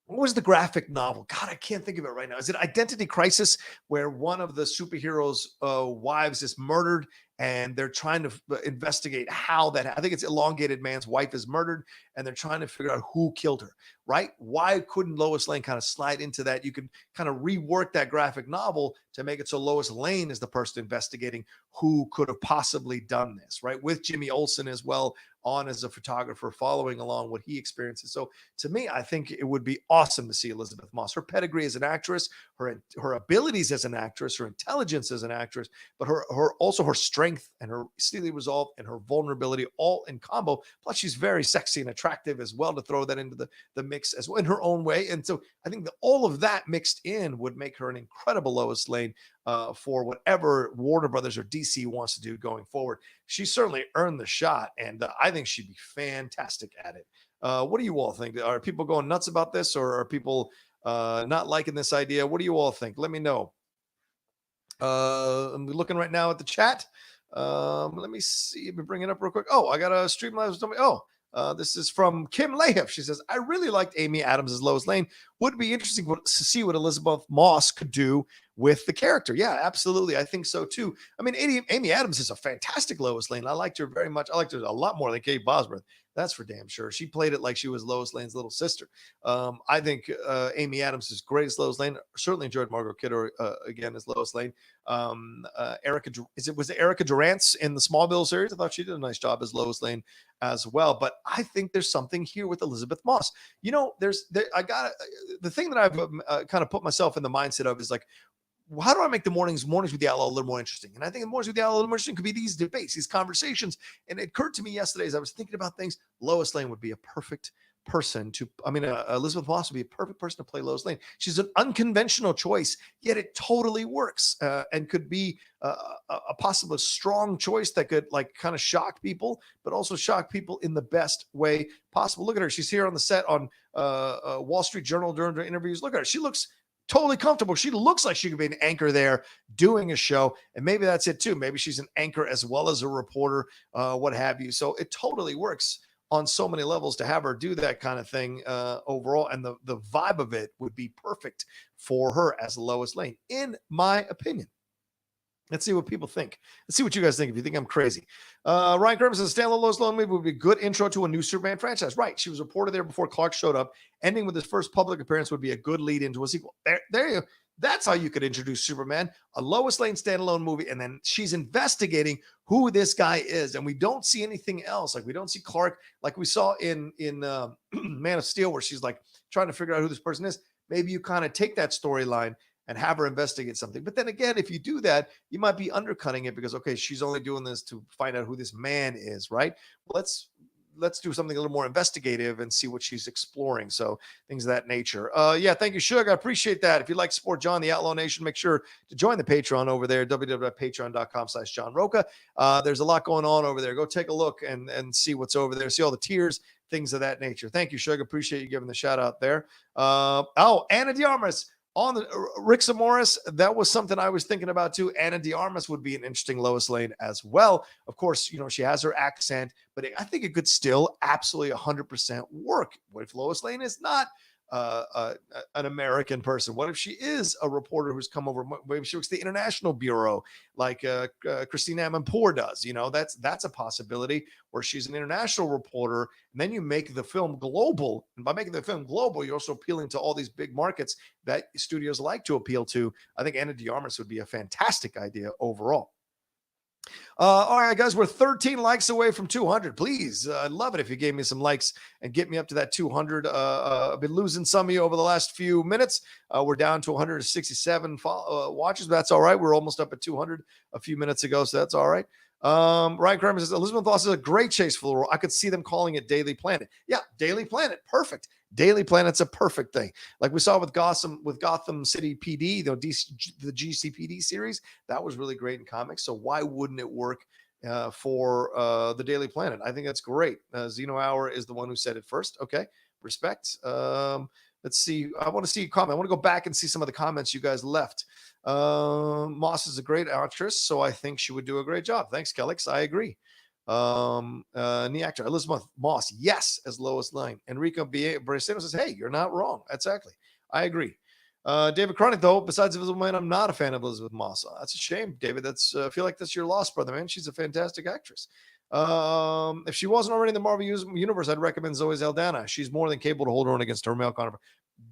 What was the graphic novel? God, I can't think of it right now. Is it Identity Crisis, where one of the superheroes' wives is murdered and they're trying to investigate how that, I think it's Elongated Man's wife is murdered and they're trying to figure out who killed her, right? Why couldn't Lois Lane kind of slide into that? You could kind of rework that graphic novel to make it so Lois Lane is the person investigating who could have possibly done this, right? With Jimmy Olsen as well on as a photographer, following along what he experiences. So to me, I think it would be awesome to see Elisabeth Moss. Her pedigree as an actress, her abilities as an actress, her intelligence as an actress, but also her strength and her steely resolve and her vulnerability all in combo. Plus, she's very sexy and attractive as well, to throw that into the mix as well in her own way. And so I think that all of that mixed in would make her an incredible Lois Lane for whatever Warner Brothers or DC wants to do going forward. She certainly earned the shot, and I think she'd be fantastic at it. What do you all think? Are people going nuts about this, or are people not liking this idea? What do you all think? Let me know. I'm looking right now at the chat. Let me see. Let me bring it up real quick. Oh, I got a Streamlabs. This is from Kim Lahif. She says, I really liked Amy Adams as Lois Lane. Would be interesting to see what Elisabeth Moss could do with the character. Yeah, absolutely. I think so too. I mean, Amy Adams is a fantastic Lois Lane. I liked her very much. I liked her a lot more than Kate Bosworth. That's for damn sure. She played it like she was Lois Lane's little sister. I think Amy Adams is great as Lois Lane. Certainly enjoyed Margot Kidder again as Lois Lane. Was it Erica Durance in the Smallville series? I thought she did a nice job as Lois Lane as well. But I think there's something here with Elisabeth Moss. The thing that I've kind of put myself in the mindset of is like, how do I make the mornings with the Outlaw a little more interesting? And I think the mornings with the Outlaw a little more interesting could be these debates, these conversations. And it occurred to me yesterday as I was thinking about things, Lois Lane would be a perfect person Elisabeth Moss would be a perfect person to play Lois Lane. She's an unconventional choice, yet it totally works and could be a possible strong choice that could like kind of shock people, but also shock people in the best way possible. Look at her. She's here on the set on Wall Street Journal during the interviews. Look at her. She looks totally comfortable. She looks like she could be an anchor there doing a show. And maybe that's it too. Maybe she's an anchor as well as a reporter, what have you. So it totally works on so many levels to have her do that kind of thing overall. And the vibe of it would be perfect for her as Lois Lane, in my opinion. Let's see what people think. Let's see what you guys think. If you think I'm crazy. Ryan Kerber says, Stanley Lois Lane movie would be a good intro to a new Superman franchise. Right. She was reported there before Clark showed up. Ending with his first public appearance would be a good lead into a sequel. There you go. That's how you could introduce Superman, a Lois Lane standalone movie. And then she's investigating who this guy is. And we don't see anything else. Like we don't see Clark, like we saw in Man of Steel, where she's like trying to figure out who this person is. Maybe you kind of take that storyline and have her investigate something. But then again, if you do that, you might be undercutting it because, okay, she's only doing this to find out who this man is, right? Let's do something a little more investigative and see what she's exploring. So things of that nature. Yeah, thank you, Suge. I appreciate that. If you'd like to support John, the Outlaw Nation, make sure to join the Patreon over there, www.patreon.com/John Rocha. There's a lot going on over there. Go take a look and see what's over there. See all the tiers, things of that nature. Thank you, Suge. Appreciate you giving the shout out there. Anna Diarmas. On the Rixa Morris, that was something I was thinking about too. Anna de Armas would be an interesting Lois Lane as well. Of course, she has her accent, but I think it could still absolutely 100% work. What if Lois Lane is not an American person? What if she is a reporter who's come over? Maybe she works the international bureau, like Christine Amanpour does. That's a possibility, where she's an international reporter, and then you make the film global. And by making the film global, you're also appealing to all these big markets that studios like to appeal to. I think Anna de Armas would be a fantastic idea overall. All right, guys, we're 13 likes away from 200. Please, I'd love it if you gave me some likes and get me up to that 200. I've been losing some of you over the last few minutes. We're down to 167 watches, but that's all right. We're almost up at 200 a few minutes ago, so that's all right. Ryan Kramer says Elisabeth Moss is a great chase for the role. I could see them calling it Daily Planet. Yeah, Daily Planet, perfect. Daily Planet's a perfect thing. Like we saw with Gotham City PD, the GCPD series, that was really great in comics. So why wouldn't it work for the Daily Planet? I think that's great. Zeno Hour is the one who said it first. Okay, respect. Let's see. I want to see a comment. I want to go back and see some of the comments you guys left. Moss is a great actress, so I think she would do a great job. Thanks, Kellix. I agree. The actor Elisabeth Moss, yes, as Lois Lane. Enrico Braceno says, hey, you're not wrong. Exactly. I agree. David Chronic, though, besides Invisible Man, I'm not a fan of Elisabeth Moss. That's a shame, David. I feel like that's your loss, brother, man. She's a fantastic actress. If she wasn't already in the Marvel universe, I'd recommend Zoe Saldana. She's more than capable to hold her own against her male counterpart.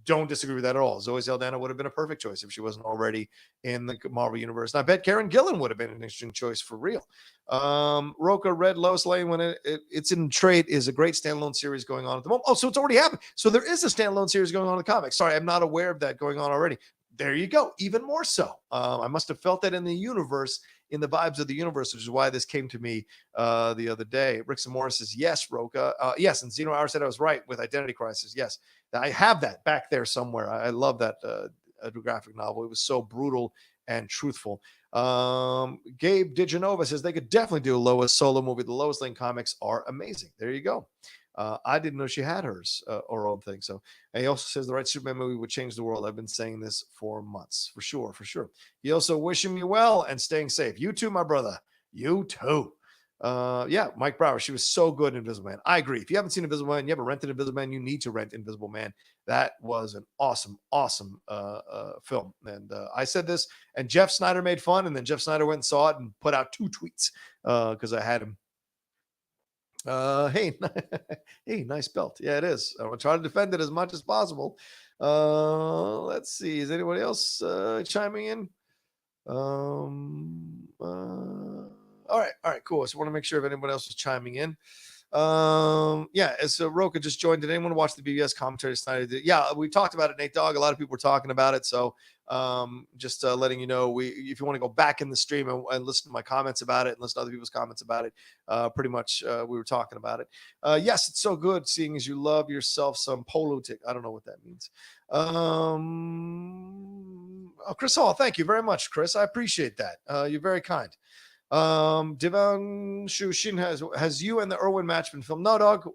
Don't disagree with that at all. Zoe Saldana would have been a perfect choice if she wasn't already in the Marvel universe. And I bet Karen Gillan would have been an interesting choice for real. Rocha read Lois Lane when it's in trade is a great standalone series going on at the moment. Oh, so it's already happened. So there is a standalone series going on in the comics. Sorry, I'm not aware of that going on already. There you go. Even more so. I must have felt that in the universe, in the vibes of the universe, which is why this came to me the other day. Rickson Morris says, yes, Rocha. Yes, and Zeno Hour said I was right with Identity Crisis. Yes, I have that back there somewhere. I love that graphic novel. It was so brutal and truthful. Gabe Digenova says they could definitely do a Lois solo movie. The Lois Lane comics are amazing. There you go. I didn't know she had hers or own thing. So, and he also says the right Superman movie would change the world. I've been saying this for months, for sure, for sure. He also wishing me well and staying safe. You too, my brother. You too. Yeah, Mike Brower. She was so good in Invisible Man. I agree. If you haven't seen Invisible Man, you haven't rented Invisible Man, you need to rent Invisible Man. That was an awesome, awesome film. And I said this, and Jeff Snyder made fun, and then Jeff Snyder went and saw it and put out 2 tweets because I had him. Hey, hey, nice belt. Yeah, it is. I'm gonna try to defend it as much as possible. Let's see. Is anybody else chiming in? All right, cool. So I want to make sure if anyone else is chiming in. Yeah, so Rocha just joined. Did anyone watch the BvS commentary Snyder did? Yeah, we talked about it, Nate Dogg. A lot of people were talking about it. So just letting you know, if you want to go back in the stream and listen to my comments about it and listen to other people's comments about it, pretty much we were talking about it. Yes, it's so good seeing as you love yourself some polo tick. I don't know what that means. Chris Hall, thank you very much, Chris. I appreciate that. You're very kind. Divan Shushin has you and the Irwin match been filmed? No, dog.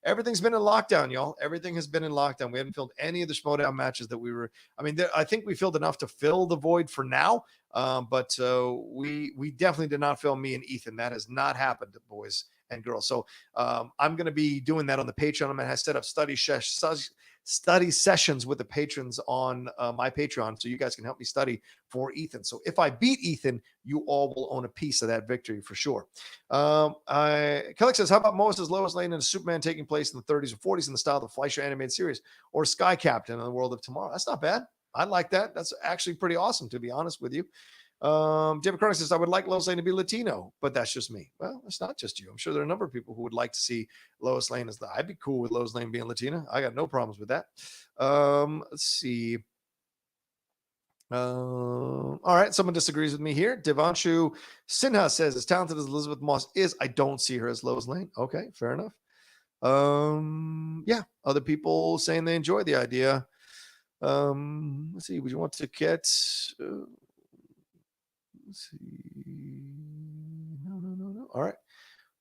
Everything's been in lockdown, y'all. Everything has been in lockdown. We haven't filmed any of the Schmoedown matches that we were. I mean, I think we filled enough to fill the void for now. But we definitely did not film me and Ethan. That has not happened, boys and girls. So I'm going to be doing that on the Patreon. I'm going to set up study sessions with the patrons on my Patreon, so you guys can help me study for Ethan. So if I beat Ethan, you all will own a piece of that victory for sure. Kelly says, how about Moses Lois Lane and Superman taking place in the 30s or 40s in the style of the Fleischer animated series, or Sky Captain in the world of tomorrow? That's not bad. I like that. That's actually pretty awesome, to be honest with you. David Cronin says, I would like Lois Lane to be Latino, but that's just me. Well, it's not just you. I'm sure there are a number of people who would like to see Lois Lane as the. I'd be cool with Lois Lane being Latina. I got no problems with that. Let's see. All right, someone disagrees with me here. Devanshu Sinha says, as talented as Elisabeth Moss is, I don't see her as Lois Lane. Okay, fair enough. Yeah, other people saying they enjoy the idea. Let's see. Would you want to get? Let's see. No. All right.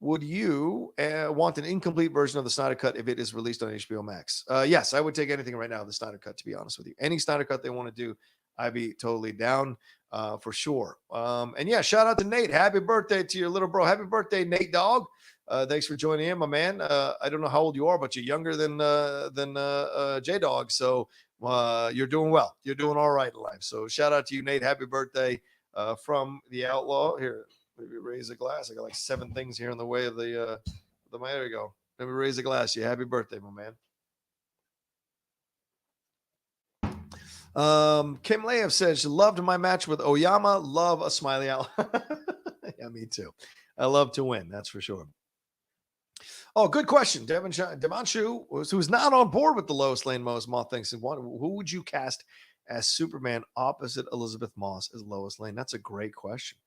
would you want an incomplete version of the Snyder Cut if it is released on HBO Max? Yes, I would take anything right now, the Snyder Cut, to be honest with you. Any Snyder Cut they want to do, I'd be totally down for sure. And yeah, shout out to Nate. Happy birthday to your little bro. Happy birthday, Nate Dog. Thanks for joining in, my man. I don't know how old you are, but you're younger than J Dog. So you're doing well. You're doing all right in life. So shout out to you, Nate. Happy birthday from the Outlaw. Here, maybe raise a glass. I got like 7 things here in the way of the there you go. Maybe raise a glass. Yeah, happy birthday, my man. Kim Layev says she loved my match with Oyama. Love a smiley owl. Yeah, me too. I love to win. That's for sure. Oh, good question. Devanshu, who's not on board with the Lois Lane Moss thinks, who would you cast as Superman opposite Elisabeth Moss as Lois Lane? That's a great question.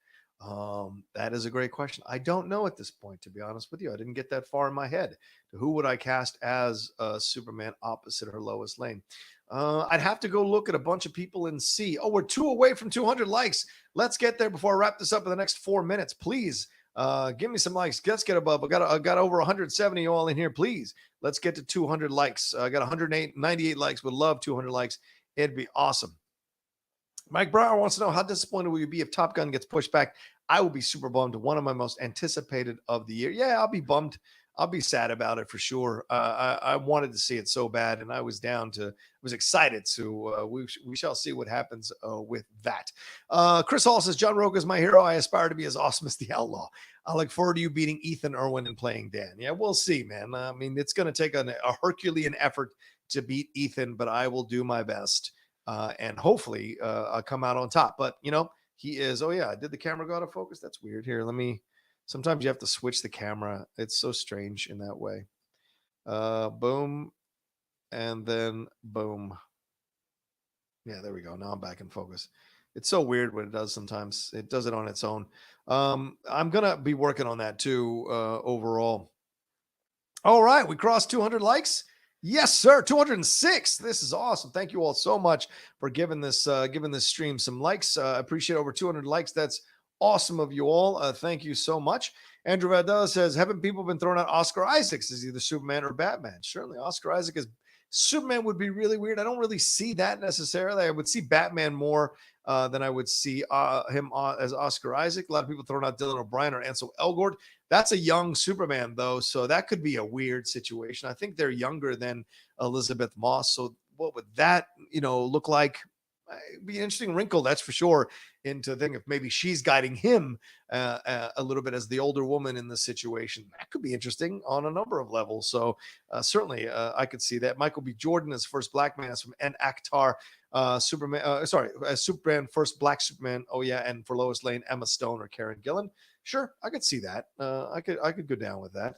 That is a great question. I don't know at this point, to be honest with you. I didn't get that far in my head. Who would I cast as Superman opposite her Lois Lane? I'd have to go look at a bunch of people and see. Oh, we're 2 away from 200 likes. Let's get there before I wrap this up in the next 4 minutes. Please give me some likes. Let's get above. I got over 170 all in here. Please, let's get to 200 likes. I got 198 likes. Would love 200 likes. It'd be awesome. Mike Brower wants to know, how disappointed will you be if Top Gun gets pushed back? I will be super bummed. One of my most anticipated of the year. Yeah, I'll be bummed. I'll be sad about it for sure. I wanted to see it so bad, and I was excited. So we shall see what happens with that. Chris Hall says, John Rocha is my hero. I aspire to be as awesome as the Outlaw. I look forward to you beating Ethan Irwin and playing Dan. Yeah, we'll see, man. I mean, it's going to take a Herculean effort to beat Ethan, but I will do my best. And hopefully I'll come out on top. But, he is, oh, yeah, did the camera go out of focus? That's weird. Here, sometimes you have to switch the camera. It's so strange in that way. Boom. And then boom. Yeah, there we go. Now I'm back in focus. It's so weird what it does sometimes. It does it on its own. I'm going to be working on that too overall. All right, we crossed 200 likes. Yes, sir. 206. This is awesome. Thank you all so much for giving this stream some likes. I appreciate over 200 likes. That's awesome of you all. Thank you so much. Andrew Vadella says, haven't people been throwing out Oscar Isaacs as either Superman or Batman? Certainly, Oscar Isaac as Superman would be really weird. I don't really see that necessarily. I would see Batman more than I would see him as Oscar Isaac. A lot of people throwing out Dylan O'Brien or Ansel Elgort. That's a young Superman, though, so that could be a weird situation. I think they're younger than Elisabeth Moss, so what would that, look like? It'd be an interesting wrinkle, that's for sure, into think if maybe she's guiding him a little bit as the older woman in this situation. That could be interesting on a number of levels. So certainly I could see that. Michael B. Jordan is first black man. That's from N. Akhtar. Superman, first black Superman. Oh yeah, and for Lois Lane, Emma Stone or Karen Gillan. Sure, I could see that. I could go down with that.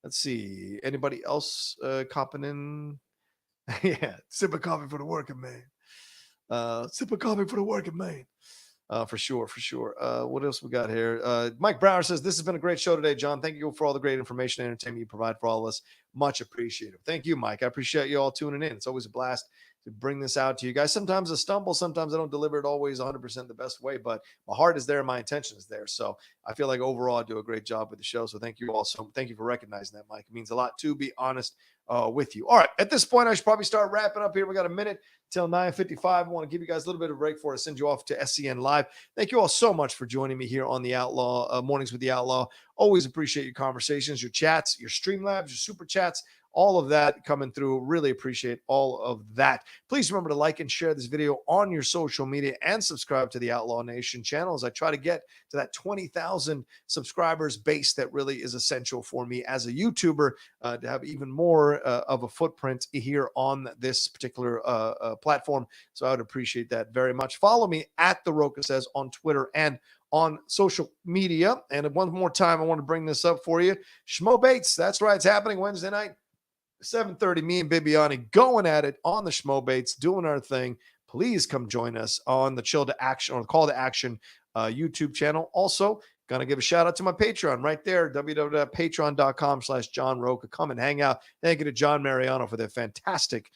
Let's see. Anybody else copping in? Yeah, sip of coffee for the working man. Sip of coffee for the working man. For sure. What else we got here? Mike Brower says, this has been a great show today, John. Thank you for all the great information and entertainment you provide for all of us. Much appreciated. Thank you, Mike. I appreciate you all tuning in. It's always a blast to bring this out to you guys. Sometimes I stumble. Sometimes I don't deliver it always 100% the best way, but my heart is there. My intention is there. So I feel like overall I do a great job with the show. So thank you all. So thank you for recognizing that, Mike. It means a lot to be honest with you. All right. At this point, I should probably start wrapping up here. We got a minute till 9:55. I want to give you guys a little bit of a break before I send you off to SCN Live. Thank you all so much for joining me here on the Outlaw Mornings with the Outlaw. Always appreciate your conversations, your chats, your Streamlabs, your super chats, all of that coming through. Really appreciate all of that. Please remember to like and share this video on your social media and subscribe to the Outlaw Nation channel as I try to get to that 20,000 subscribers base that really is essential for me as a YouTuber to have even more of a footprint here on this particular platform. So I would appreciate that very much. Follow me at The Rocha Says on Twitter and on social media. And one more time, I want to bring this up for you. Schmoebates, that's right. It's happening Wednesday night, 7:30. Me and Bibiani going at it on the Schmoebates, doing our thing. Please come join us on the Chill to Action or Call to Action YouTube channel. Also, Gonna give a shout out to my Patreon right there, www.patreon.com/John Rocha. Come and hang out. Thank you to John Mariano for that fantastic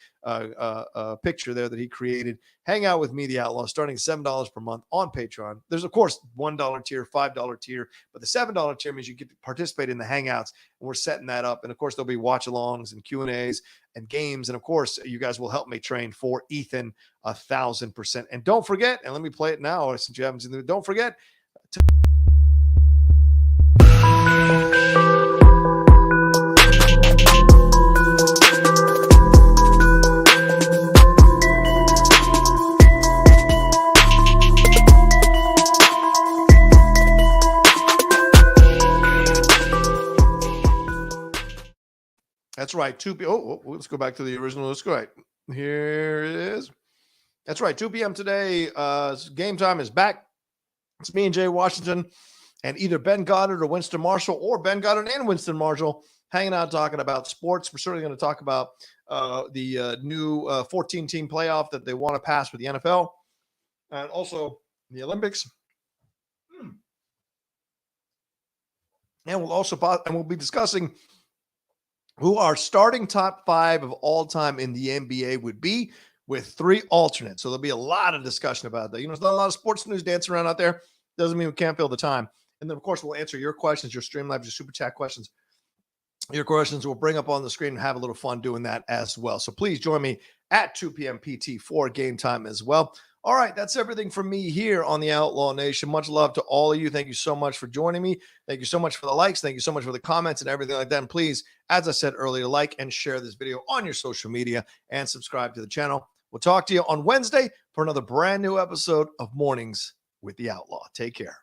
picture there that he created. Hang out with me, the Outlaw, starting $7 per month on Patreon. There's, of course, $1 tier, $5 tier, but the $7 tier means you get to participate in the Hangouts, and we're setting that up. And, of course, there'll be watch-alongs and Q&As and games. And, of course, you guys will help me train for Ethan 1,000%. And don't forget, and let me play it now since you haven't seen it, don't forget to That's right. Let's go back to the original. Let's go right. Here it is. That's right. 2 p.m. today. Game time is back. It's me and Jay Washington and either Ben Goddard or Winston Marshall, or Ben Goddard and Winston Marshall hanging out talking about sports. We're certainly going to talk about the new 14-team playoff that they want to pass with the NFL, and also the Olympics. And we'll be discussing who our starting top 5 of all time in the NBA would be, with 3 alternates. So there'll be a lot of discussion about that. You know, there's not a lot of sports news dancing around out there. Doesn't mean we can't fill the time. And then, of course, we'll answer your questions, your Streamlabs, your Super Chat questions. Your questions we'll bring up on the screen and have a little fun doing that as well. So please join me at 2 p.m. PT for game time as well. All right, that's everything from me here on the Outlaw Nation. Much love to all of you. Thank you so much for joining me. Thank you so much for the likes. Thank you so much for the comments and everything like that. And please, as I said earlier, like and share this video on your social media and subscribe to the channel. We'll talk to you on Wednesday for another brand new episode of Mornings with the Outlaw. Take care.